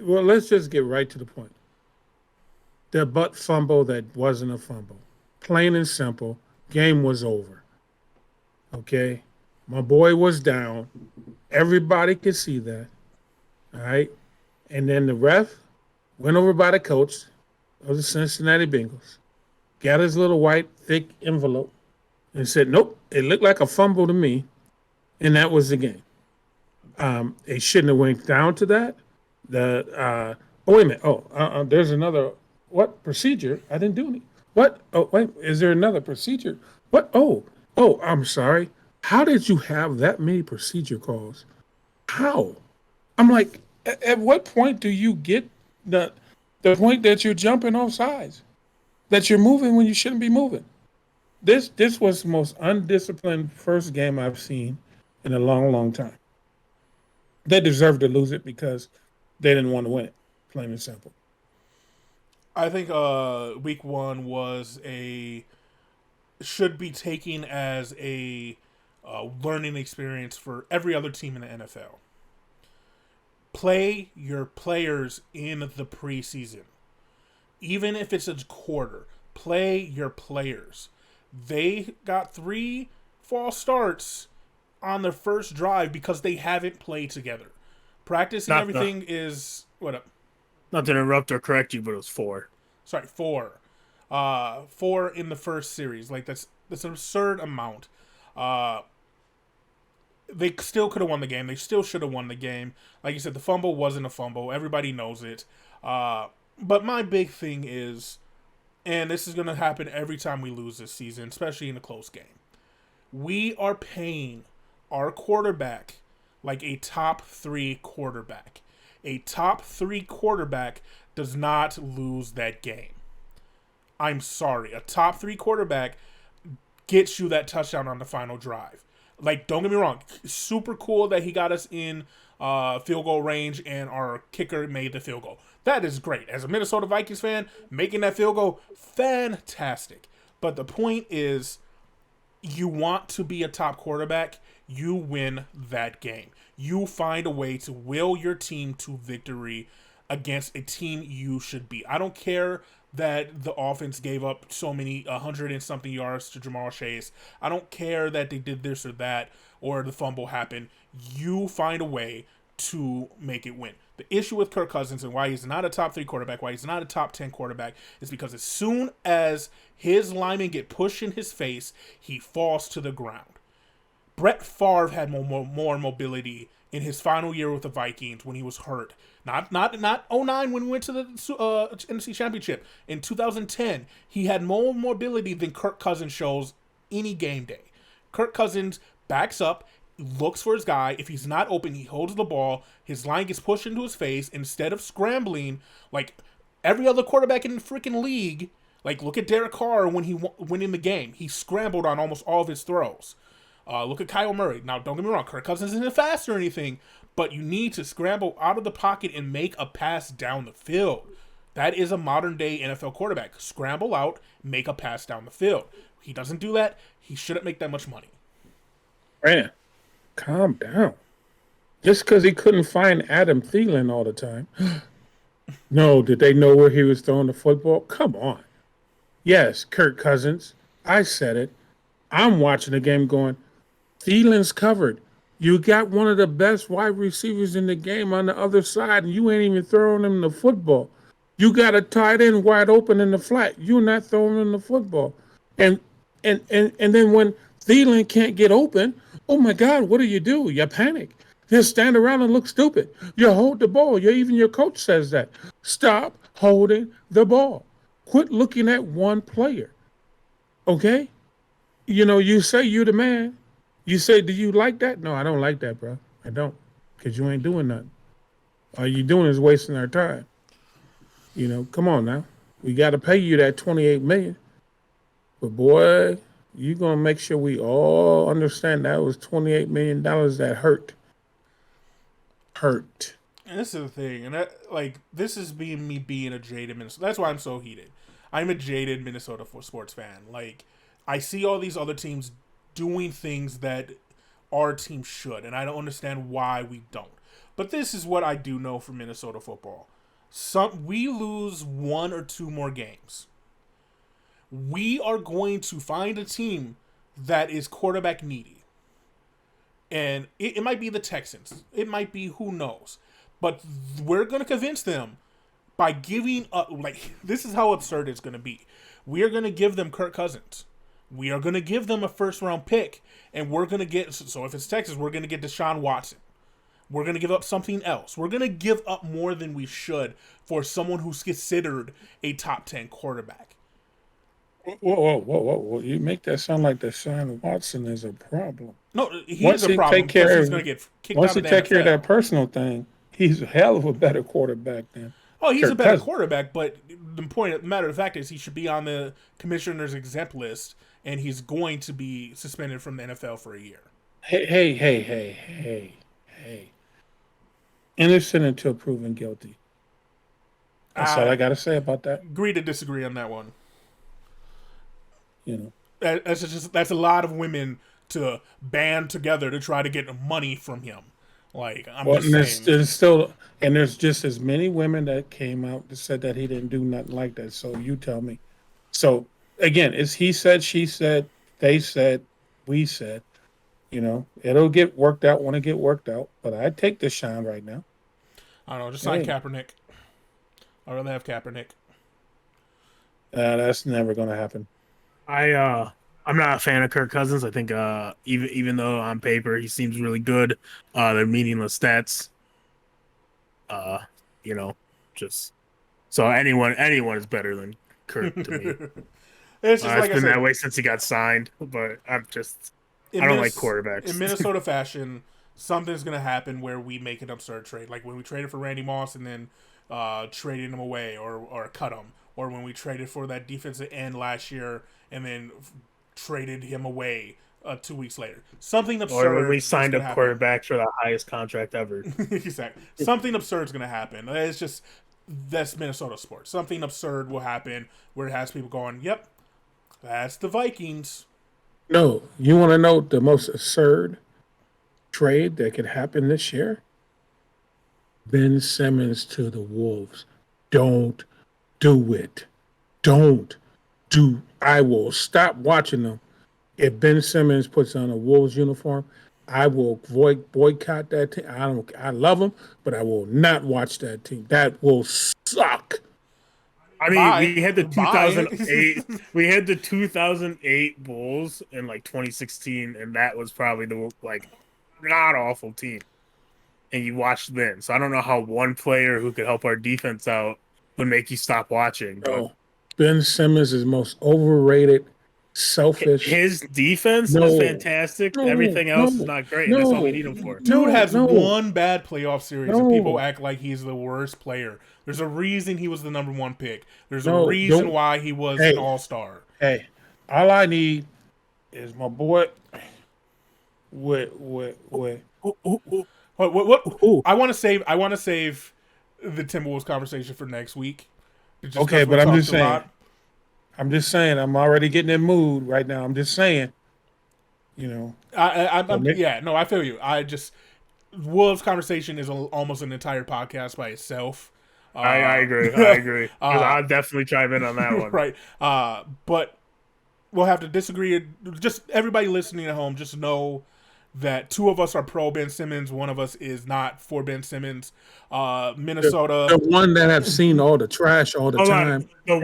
Speaker 2: Well, let's just get right to the point. The butt fumble that wasn't a fumble. Plain and simple. game was over. Okay? My boy was down. Everybody could see that. All right? And then the ref went over by the coach of the Cincinnati Bengals, got his little white, thick envelope, and said, nope, it looked like a fumble to me. And that was the game. It shouldn't have went down to that. Wait a minute. There's another what procedure? I didn't do any. What? Oh, wait. Is there another procedure? What? I'm sorry. How did you have that many procedure calls? How? I'm like, at what point do you get the point that you're jumping off sides, that you're moving when you shouldn't be moving? This was the most undisciplined first game I've seen in a long, long time. They deserved to lose it because they didn't want to win it, plain and simple.
Speaker 3: I think week 1 should be taken as a learning experience for every other team in the NFL. Play your players in the preseason. Even if it's a quarter, play your players. They got 3 false starts on their first drive because they haven't played together. Practice and everything is... What up?
Speaker 1: Not to interrupt or correct you, but it was 4.
Speaker 3: Sorry, 4. 4 in the first series. Like, that's an absurd amount. They still could have won the game. They still should have won the game. Like you said, the fumble wasn't a fumble. Everybody knows it. But my big thing is, and this is going to happen every time we lose this season, especially in a close game, we are paying our quarterback like a top 3 quarterback. A top 3 quarterback does not lose that game. I'm sorry. A top 3 quarterback gets you that touchdown on the final drive. Like, don't get me wrong. Super cool that he got us in field goal range and our kicker made the field goal. That is great. As a Minnesota Vikings fan, making that field goal, fantastic. But the point is, you want to be a top quarterback, you win that game. You find a way to will your team to victory against a team you should beat. I don't care that the offense gave up so many 100 and something yards to Jamal Chase. I don't care that they did this or that or the fumble happened. You find a way to make it win. The issue with Kirk Cousins and why he's not a top 3 quarterback, why he's not a top 10 quarterback, is because as soon as his linemen get pushed in his face, he falls to the ground. Brett Favre had more mobility in his final year with the Vikings when he was hurt. Not 09 when we went to the NFC Championship. In 2010, he had more mobility than Kirk Cousins shows any game day. Kirk Cousins backs up, looks for his guy. If he's not open, he holds the ball. His line gets pushed into his face. Instead of scrambling like every other quarterback in the freaking league, like look at Derek Carr when he went in the game. He scrambled on almost all of his throws. Look at Kyle Murray. Now, don't get me wrong, Kirk Cousins isn't fast or anything, but you need to scramble out of the pocket and make a pass down the field. That is a modern-day NFL quarterback. Scramble out, make a pass down the field. He doesn't do that. He shouldn't make that much money.
Speaker 2: Man, calm down. Just because he couldn't find Adam Thielen all the time. No, did they know where he was throwing the football? Come on. Yes, Kirk Cousins. I said it. I'm watching the game going, Thielen's covered. You got one of the best wide receivers in the game on the other side, and you ain't even throwing him the football. You got a tight end wide open in the flat. You're not throwing him the football. And then when Thielen can't get open, oh my God, what do? You panic. Just stand around and look stupid. You hold the ball. Even your coach says that. Stop holding the ball. Quit looking at one player. Okay? You say you're the man. You say, do you like that? No, I don't like that, bro. I don't. Because you ain't doing nothing. All you doing is wasting our time. Come on now. We got to pay you that $28 million. But boy, you're going to make sure we all understand that was $28 million that hurt. Hurt.
Speaker 3: And this is the thing. And this is me being a jaded Minnesota. That's why I'm so heated. I'm a jaded Minnesota sports fan. I see all these other teams doing things that our team should, and I don't understand why we don't. But this is what I do know for Minnesota football. We lose 1 or 2 more games. We are going to find a team that is quarterback needy. And it might be the Texans. It might be who knows. But we're going to convince them by giving up. Like, this is how absurd it's going to be. We are going to give them Kirk Cousins. We are going to give them a first-round pick. And we're going to get, so if it's Texas, we're going to get Deshaun Watson. We're going to give up something else. We're going to give up more than we should for someone who's considered a top 10 quarterback.
Speaker 2: Whoa. You make that sound like Deshaun Watson is a problem.
Speaker 3: No, he's a problem because he's going to get kicked out of the NFL.
Speaker 2: Once he take care of that personal thing, he's a hell of a better quarterback than
Speaker 3: Oh, he's a better quarterback, but the matter of fact is he should be on the commissioner's exempt list, and he's going to be suspended from the NFL for a year.
Speaker 2: Hey. Innocent until proven guilty. That's all I got to say about that.
Speaker 3: Agree to disagree on that one.
Speaker 2: You know,
Speaker 3: that's a lot of women to band together to try to get money from him. Like, there's just as many women that came out that said that he didn't do nothing like that. So you tell me. So again, it's he said, she said, they said, we said. You know, it'll get worked out when it get worked out. But I'd take this shine right now. I don't know. Just sign Kaepernick. I'd rather have Kaepernick.
Speaker 2: That's never going to happen.
Speaker 1: I'm not a fan of Kirk Cousins. I think even though on paper he seems really good, they're meaningless stats. Just so anyone is better than Kirk to me.
Speaker 3: It's just
Speaker 1: been that way since he got signed, but I don't like quarterbacks.
Speaker 3: In Minnesota fashion, something's gonna happen where we make an absurd trade, like when we traded for Randy Moss and then traded him away or cut him, or when we traded for that defensive end last year and then traded him away 2 weeks later. Something absurd.
Speaker 1: Or when we signed a quarterback for the highest contract ever.
Speaker 3: Exactly. Something absurd is going to happen. It's just, that's Minnesota sports. Something absurd will happen where it has people going, yep, that's the Vikings.
Speaker 2: No, you want to know the most absurd trade that could happen this year? Ben Simmons to the Wolves. Don't do it. I will stop watching them. If Ben Simmons puts on a Wolves uniform, I will boycott that team. I love them, but I will not watch that team. That will suck.
Speaker 1: I mean, we had the 2008. We had the 2008 Bulls in like 2016, and that was probably the not awful team. And you watched then, so I don't know how one player who could help our defense out would make you stop watching. But
Speaker 2: Ben Simmons is the most overrated, selfish.
Speaker 1: His defense is fantastic. Everything else is not great. That's all we need him for.
Speaker 3: Dude has one bad playoff series, and people act like he's the worst player. There's a reason he was the number one pick. There's a reason why he was an all-star.
Speaker 2: Hey, all I need is my boy. What?
Speaker 3: I want to save the Timberwolves conversation for next week.
Speaker 2: Okay, but I'm just saying, I'm already getting in mood right now. I'm just saying,
Speaker 3: I feel you. Wolves conversation is almost an entire podcast by itself.
Speaker 1: I agree. I'll definitely chime in on that one.
Speaker 3: Right. But we'll have to disagree. Just everybody listening at home, just know that two of us are pro Ben Simmons, one of us is not for Ben Simmons. Minnesota,
Speaker 2: the one that have seen all the trash all the time,
Speaker 1: the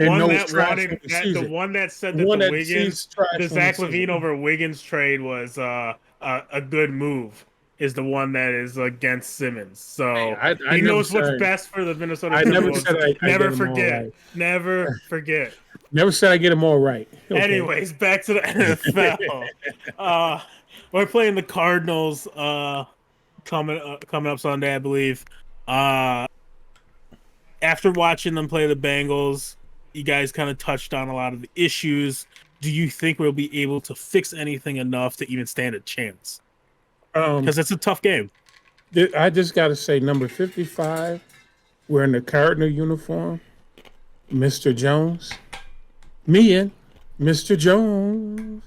Speaker 1: one that said that the Wiggins, the Zach LaVine over Wiggins trade was a good move, is the one that is against Simmons. So he knows what's best for the Minnesota Timberwolves. Never forget.
Speaker 2: Never said I get them all right. Okay.
Speaker 1: Anyways, back to the NFL. We're playing the Cardinals coming up Sunday, I believe. After watching them play the Bengals, you guys kind of touched on a lot of the issues. Do you think we'll be able to fix anything enough to even stand a chance? Because it's a tough game.
Speaker 2: I just got to say, number 55, wearing the Cardinal uniform, Mr. Jones. Mr. Jones.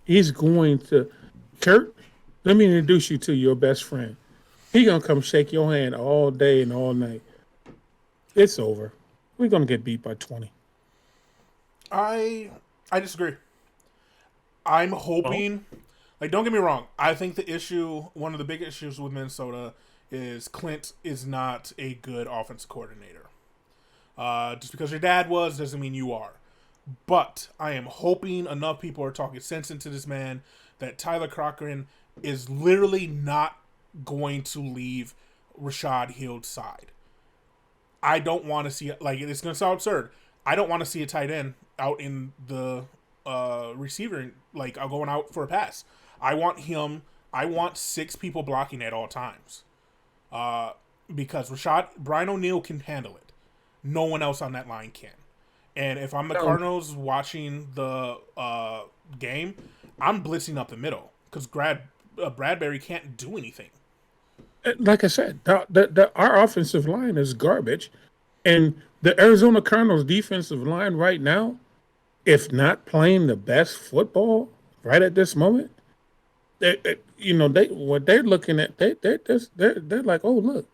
Speaker 2: He's going to... Kurt, let me introduce you to your best friend. He gonna come shake your hand all day and all night. It's over. We're gonna get beat by 20.
Speaker 3: I disagree. I'm hoping, like, don't get me wrong. I think one of the big issues with Minnesota is Clint is not a good offensive coordinator. Just because your dad was doesn't mean you are. But I am hoping enough people are talking sense into this man that Tyler Cochran is literally not going to leave Rashad Hill's side. I don't want to see it. Like, it's going to sound absurd. I don't want to see a tight end out in the receiver, like, going out for a pass. I want 6 people blocking at all times. Because Brian O'Neill can handle it. No one else on that line can. And if I'm the Cardinals watching the game, I'm blitzing up the middle because Bradbury can't do anything.
Speaker 2: Like I said, our offensive line is garbage, and the Arizona Cardinals defensive line right now, if not playing the best football right at this moment, what they're looking at, they're like, oh look,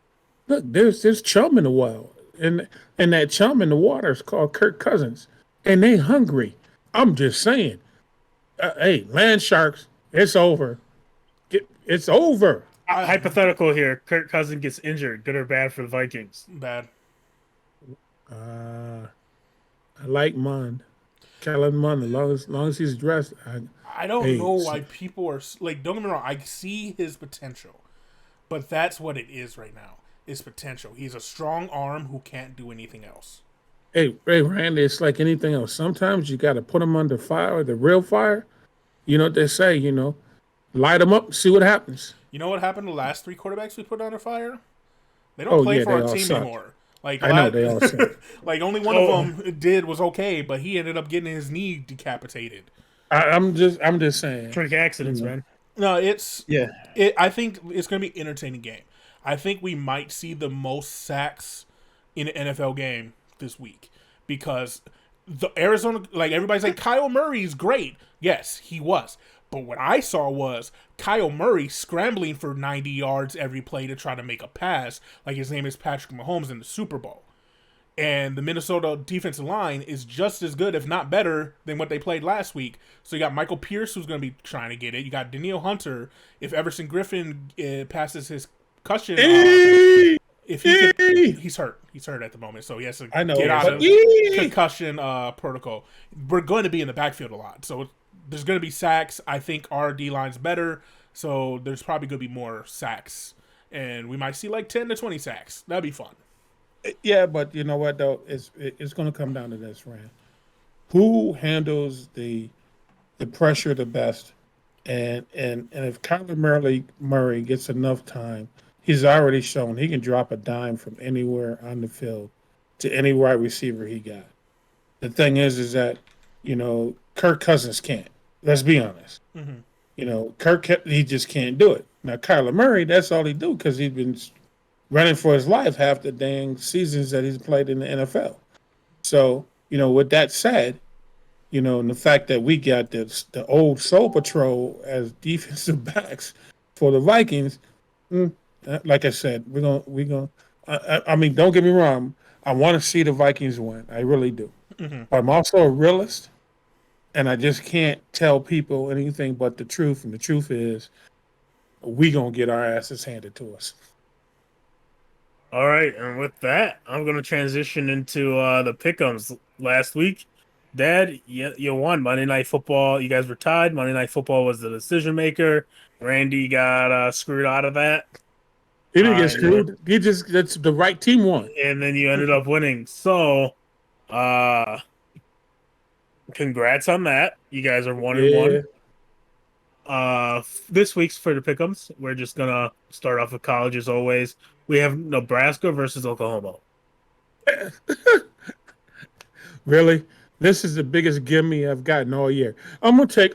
Speaker 2: there's chum in the well, and that chum in the water is called Kirk Cousins, and they hungry. I'm just saying, hey, land sharks, it's over. It's over.
Speaker 1: Hypothetical here. Kirk Cousins gets injured. Good or bad for the Vikings?
Speaker 3: Bad.
Speaker 2: I like Mund. Kellen Mund, as long as he's dressed.
Speaker 3: I don't know why people are like. Don't get me wrong. I see his potential, but that's what it is right now. Is potential. He's a strong arm who can't do anything else.
Speaker 2: Hey, Randy, it's like anything else. Sometimes you got to put them under fire, the real fire. You know what they say, light them up, see what happens.
Speaker 3: You know what happened to the last 3 quarterbacks we put under fire? They don't play for our team anymore. Like,
Speaker 2: I know they all suck.
Speaker 3: Like, only one of them was okay, but he ended up getting his knee decapitated.
Speaker 2: I'm just saying.
Speaker 1: Freak accidents, man.
Speaker 3: No, I think it's going to be an entertaining game. I think we might see the most sacks in an NFL game this week because the Arizona, like, everybody's like, Kyle Murray's great. Yes, he was. But what I saw was Kyle Murray scrambling for 90 yards every play to try to make a pass, like his name is Patrick Mahomes in the Super Bowl. And the Minnesota defensive line is just as good, if not better, than what they played last week. So you got Michael Pierce, who's going to be trying to get it. You got Danielle Hunter. If Everson Griffin passes his concussion, if he could, he's hurt. He's hurt at the moment, so he has to get out of concussion protocol. We're going to be in the backfield a lot, so there's going to be sacks. I think our D-line's better, so there's probably going to be more sacks. And we might see like 10 to 20 sacks. That'd be fun.
Speaker 2: Yeah, but you know what, though? It's going to come down to this, Rand. Who handles the pressure the best? And if Kyler Murray gets enough time, he's already shown he can drop a dime from anywhere on the field to any wide receiver he got. The thing is that, Kirk Cousins can't. Let's be honest.
Speaker 3: Mm-hmm.
Speaker 2: He just can't do it. Now, Kyler Murray, that's all he do because he's been running for his life half the dang seasons that he's played in the NFL. So, with that said, and the fact that we got the old Soul Patrol as defensive backs for the Vikings, like I said, we're gonna. I mean, don't get me wrong. I want to see the Vikings win. I really do.
Speaker 3: Mm-hmm.
Speaker 2: But I'm also a realist. And I just can't tell people anything but the truth. And the truth is, we going to get our asses handed to us.
Speaker 1: All right. And with that, I'm going to transition into the pick'ems last week. Dad, you won Monday Night Football. You guys were tied. Monday Night Football was the decision maker. Randy got screwed out of that.
Speaker 2: He didn't get screwed. That's the right team won.
Speaker 1: And then you ended up winning. So, congrats on that. You guys are 1-1. This week's for the pick'ems, we're just gonna start off with college as always. We have Nebraska versus Oklahoma.
Speaker 2: Really? This is the biggest gimme I've gotten all year. I'm gonna take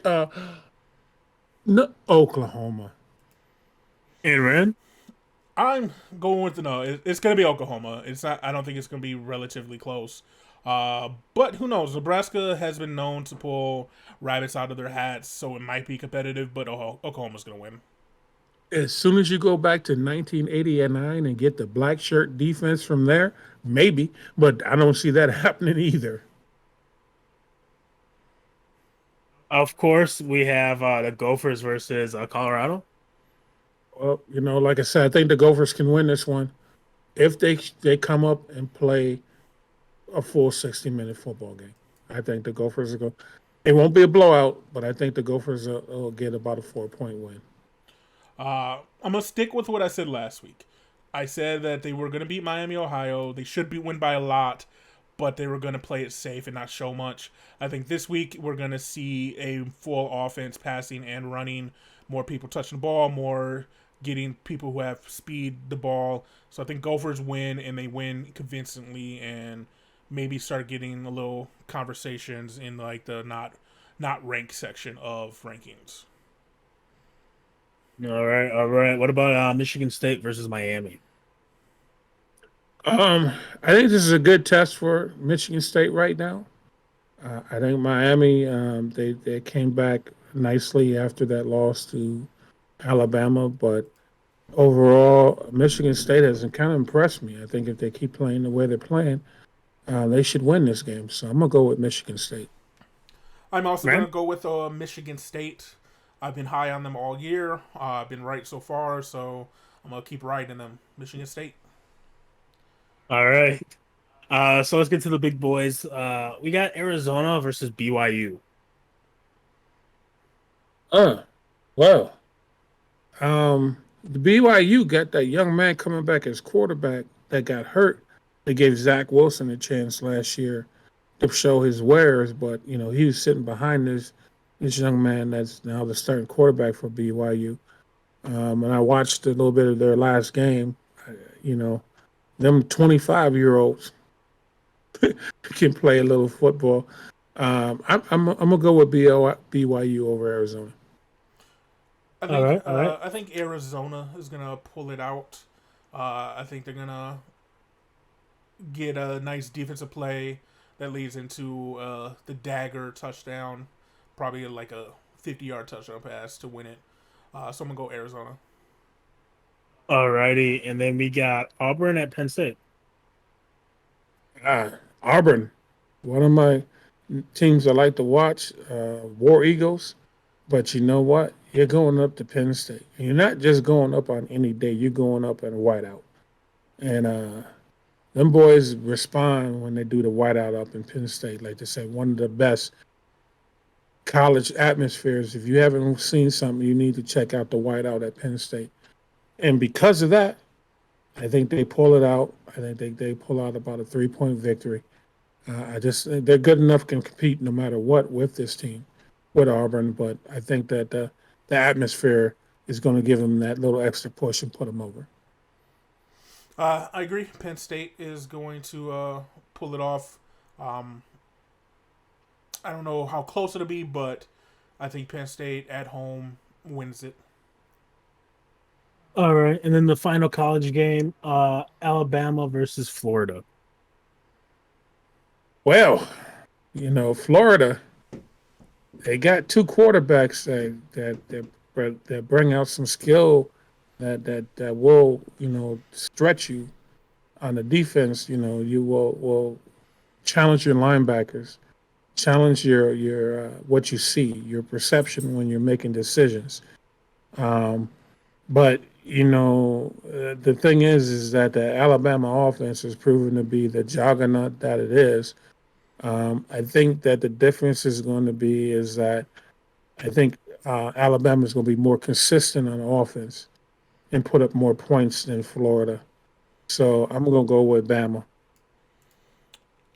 Speaker 2: Oklahoma.
Speaker 1: And Ren?
Speaker 3: I'm going with it's gonna be Oklahoma. It's not. I don't think it's gonna be relatively close. But who knows? Nebraska has been known to pull rabbits out of their hats, so it might be competitive, but Oklahoma's going to win.
Speaker 2: As soon as you go back to 1989 and get the black shirt defense from there, maybe, but I don't see that happening either.
Speaker 1: Of course, we have the Gophers versus Colorado.
Speaker 2: Well, like I said, I think the Gophers can win this one if they come up and play a full 60-minute football game. I think the Gophers are going. It won't be a blowout, but I think the Gophers will get about a 4-point win.
Speaker 3: I'm gonna stick with what I said last week. I said that they were gonna beat Miami, Ohio. They should be win by a lot, but they were gonna play it safe and not show much. I think this week we're gonna see a full offense, passing and running, more people touching the ball, more getting people who have speed the ball. So I think Gophers win and they win convincingly and maybe start getting a little conversations in like the not ranked section of rankings.
Speaker 1: All right, all right. What about Michigan State versus Miami?
Speaker 2: I think this is a good test for Michigan State right now. I think Miami they came back nicely after that loss to Alabama, but overall, Michigan State has kind of impressed me. I think if they keep playing the way they're playing, they should win this game. So I'm gonna go with Michigan State.
Speaker 3: I'm also
Speaker 1: Man?
Speaker 3: going to go with Michigan State. I've been high on them all year. I've been right so far, so I'm going to keep riding them. Michigan State.
Speaker 1: All right. So let's get to the big boys. We got Arizona versus BYU.
Speaker 2: Well, the BYU got that young man coming back as quarterback that got hurt. They gave Zach Wilson a chance last year to show his wares, but he was sitting behind this young man that's now the starting quarterback for BYU. And I watched a little bit of their last game. You know, them 25-year-olds can play a little football. I'm gonna go with BYU over Arizona.
Speaker 1: All right, all right.
Speaker 3: I think Arizona is gonna pull it out. I think they're gonna get a nice defensive play that leads into the dagger touchdown, probably like a 50-yard touchdown pass to win it. So I'm gonna go Arizona.
Speaker 1: All righty. And then we got Auburn at Penn State.
Speaker 2: Auburn, one of my teams I like to watch, War Eagles. But you know what? You're going up to Penn State. And you're not just going up on any day. You're going up in a whiteout. And them boys respond when they do the whiteout up in Penn State. Like they say, one of the best college atmospheres. If you haven't seen something, you need to check out the whiteout at Penn State. And because of that, I think they pull it out. I think they pull out about a 3-point victory. They're good enough to compete no matter what with this team, with Auburn. But I think that the atmosphere is going to give them that little extra push and put them over.
Speaker 3: I agree. Penn State is going to pull it off. I don't know how close it'll be, but I think Penn State at home wins it.
Speaker 1: All right. And then the final college game, Alabama versus Florida.
Speaker 2: Well, Florida, they got two quarterbacks that bring out some skill that will stretch you on the defense. You will challenge your linebackers, challenge your what you see, your perception when you're making decisions. But the thing is that the Alabama offense has proven to be the juggernaut that it is. I think that the difference is going to be is that I think Alabama is going to be more consistent on offense and put up more points than Florida. So I'm going to go with Bama.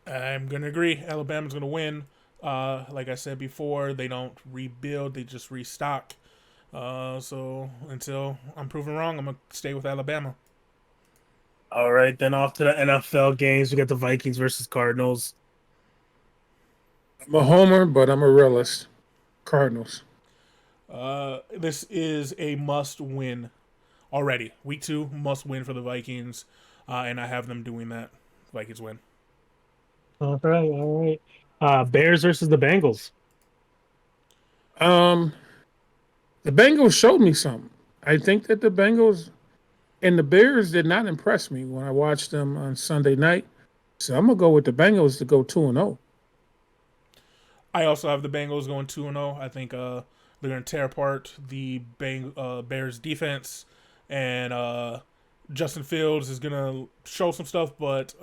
Speaker 3: I'm going to agree. Alabama's going to win. Like I said before, they don't rebuild, they just restock. So until I'm proven wrong, I'm going to stay with Alabama.
Speaker 1: All right. Then off to the NFL games. We got the Vikings versus Cardinals.
Speaker 2: I'm a homer, but I'm a realist. Cardinals.
Speaker 3: This is a must-win already. Week 2, must-win for the Vikings, and I have them doing that. Vikings win.
Speaker 1: All right, all right. Bears versus the Bengals.
Speaker 2: The Bengals showed me something. I think that the Bengals and the Bears did not impress me when I watched them on Sunday night. So I'm gonna go with the Bengals to go 2-0.
Speaker 3: I also have the Bengals going 2-0. I think they're going to tear apart the Bears defense, and Justin Fields is going to show some stuff, but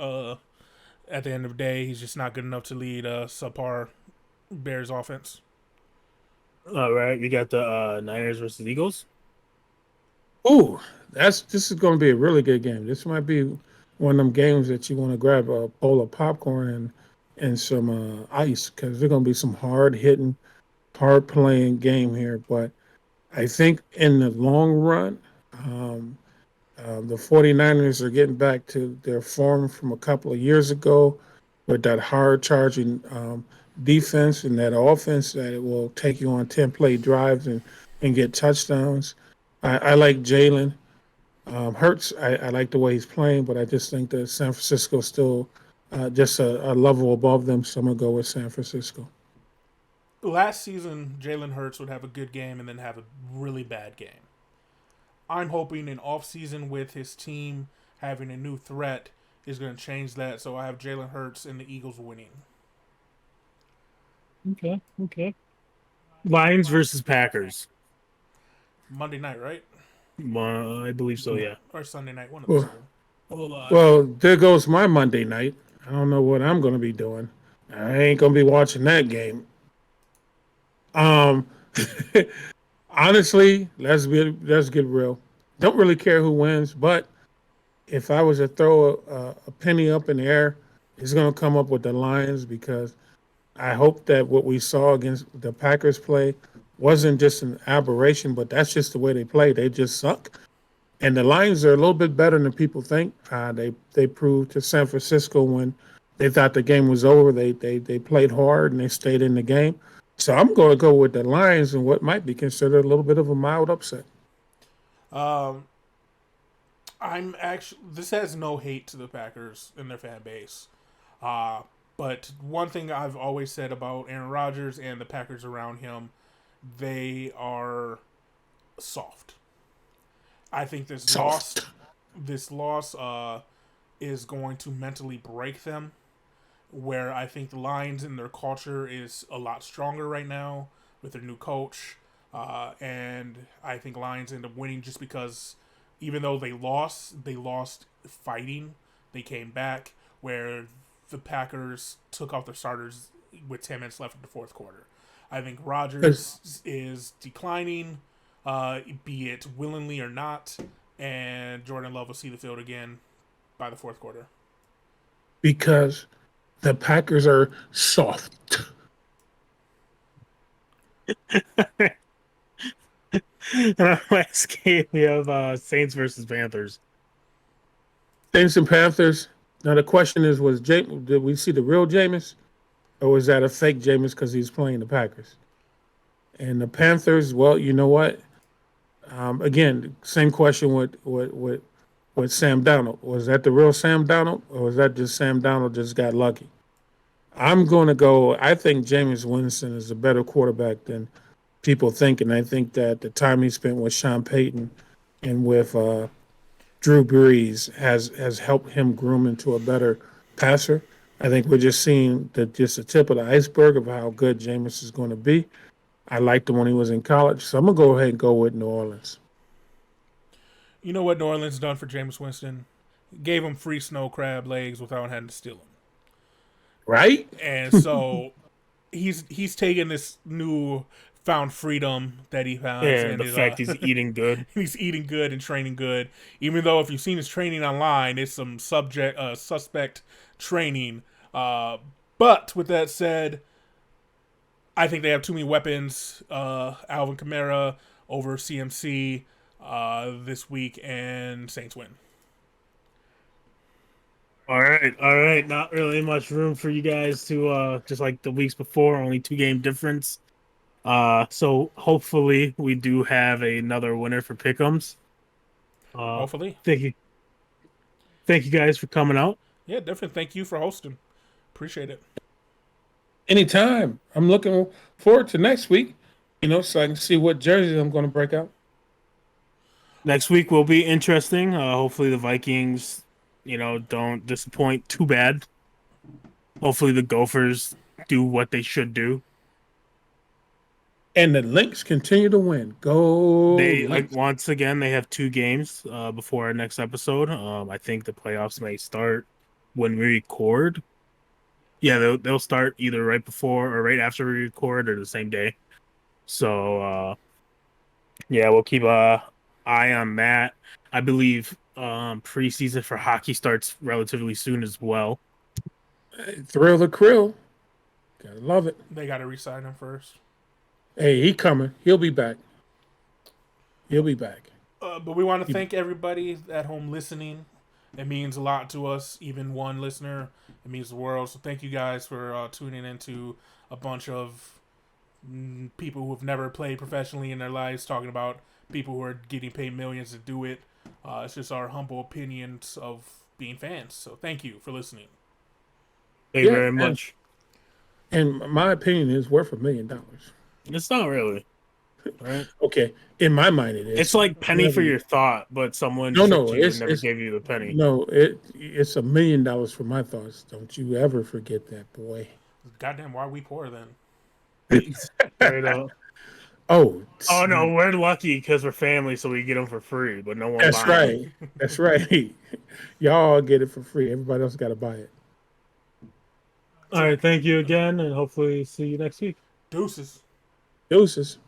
Speaker 3: at the end of the day, he's just not good enough to lead a subpar Bears offense.
Speaker 1: All right, we got the Niners versus Eagles.
Speaker 2: Ooh, this is going to be a really good game. This might be one of them games that you want to grab a bowl of popcorn and some ice, because there's going to be some hard hitting, hard playing game here. But I think in the long run, the 49ers are getting back to their form from a couple of years ago with that hard charging defense and that offense that it will take you on 10-play drives and get touchdowns. I like Jalen Hurts. I like the way he's playing, but I just think that San Francisco still just a level above them. So I'm going to go with San Francisco.
Speaker 3: Last season, Jalen Hurts would have a good game and then have a really bad game. I'm hoping an offseason with his team having a new threat is going to change that. So I have Jalen Hurts and the Eagles winning.
Speaker 1: Okay. Lions versus Packers.
Speaker 3: Monday night, right?
Speaker 1: I believe so, yeah.
Speaker 3: Or Sunday night, one of those.
Speaker 2: Well, there goes my Monday night. I don't know what I'm going to be doing. I ain't going to be watching that game. Honestly, let's get real. Don't really care who wins, but if I was to throw a penny up in the air, it's going to come up with the Lions, because I hope that what we saw against the Packers play wasn't just an aberration, but that's just the way they play. They just suck. And the Lions are a little bit better than people think. They proved to San Francisco when they thought the game was over. They played hard and they stayed in the game. So I'm going to go with the Lions and what might be considered a little bit of a mild upset.
Speaker 3: This has no hate to the Packers and their fan base. But one thing I've always said about Aaron Rodgers and the Packers around him, they are soft. I think this loss is going to mentally break them, where I think the Lions and their culture is a lot stronger right now with their new coach. And I think Lions end up winning just because even though they lost fighting. They came back, where the Packers took off their starters with 10 minutes left in the fourth quarter. I think Rodgers is declining, be it willingly or not, and Jordan Love will see the field again by the fourth quarter.
Speaker 2: Because the Packers are soft.
Speaker 1: And our last game, we have Saints versus Panthers.
Speaker 2: Saints and Panthers. Now the question is, did we see the real Jameis, or was that a fake Jameis because he's playing the Packers? And the Panthers, well, you know what? Again, same question with Sam Darnold. Was that the real Sam Darnold, or was that just Sam Darnold just got lucky? I'm going to go. I think Jameis Winston is a better quarterback than people think, and I think that the time he spent with Sean Payton and with Drew Brees has helped him groom into a better passer. I think we're just seeing just the tip of the iceberg of how good Jameis is going to be. I liked him when he was in college, so I'm going to go ahead and go with New Orleans.
Speaker 3: You know what New Orleans done for Jameis Winston? Gave him free snow crab legs without having to steal them.
Speaker 2: Right?
Speaker 3: And so he's taking this new found freedom that he found.
Speaker 1: And the fact he's eating good.
Speaker 3: He's eating good and training good. Even though if you've seen his training online, it's some suspect training. But with that said, I think they have too many weapons. Alvin Kamara over CMC this week, and Saints win.
Speaker 1: All right. Not really much room for you guys to just like the weeks before, only 2-game difference. So hopefully we do have another winner for Pick'ems.
Speaker 3: Hopefully.
Speaker 1: Thank you guys for coming out.
Speaker 3: Yeah, definitely. Thank you for hosting. Appreciate it.
Speaker 2: Anytime. I'm looking forward to next week, so I can see what jerseys I'm going to break out.
Speaker 1: Next week will be interesting. Hopefully the Vikings, don't disappoint too bad. Hopefully the Gophers do what they should do.
Speaker 2: And the Lynx continue to win. Go
Speaker 1: They
Speaker 2: Lynx.
Speaker 1: once again they have 2 games before our next episode. I think the playoffs may start when we record. Yeah, they'll start either right before or right after we record or the same day. So yeah, we'll keep a eye on that. I believe preseason for hockey starts relatively soon as well.
Speaker 2: Thrill the krill. Gotta love it.
Speaker 3: They got to re-sign him first.
Speaker 2: Hey, he coming. He'll be back. He'll be back.
Speaker 3: But we want to thank everybody at home listening. It means a lot to us. Even one listener, it means the world. So thank you guys for tuning into a bunch of people who have never played professionally in their lives, talking about people who are getting paid millions to do it. It's just our humble opinions of being fans. So thank you for listening.
Speaker 1: Thank you very much.
Speaker 2: And my opinion is worth $1 million.
Speaker 1: It's not really. Right?
Speaker 2: Okay, in my mind it is.
Speaker 1: It's like penny for your thought, but someone
Speaker 2: no,
Speaker 1: it's never gave you the penny.
Speaker 2: No, it's $1 million for my thoughts. Don't you ever forget that, boy.
Speaker 3: Goddamn, why are we poor then?
Speaker 1: Straight up.
Speaker 2: Oh
Speaker 1: no, we're lucky because we're family, so we get them for free. But no one.
Speaker 2: That's right. That's right. Y'all get it for free. Everybody else got to buy it.
Speaker 1: All right, thank you again, and hopefully see you next week.
Speaker 3: Deuces.
Speaker 2: Deuces.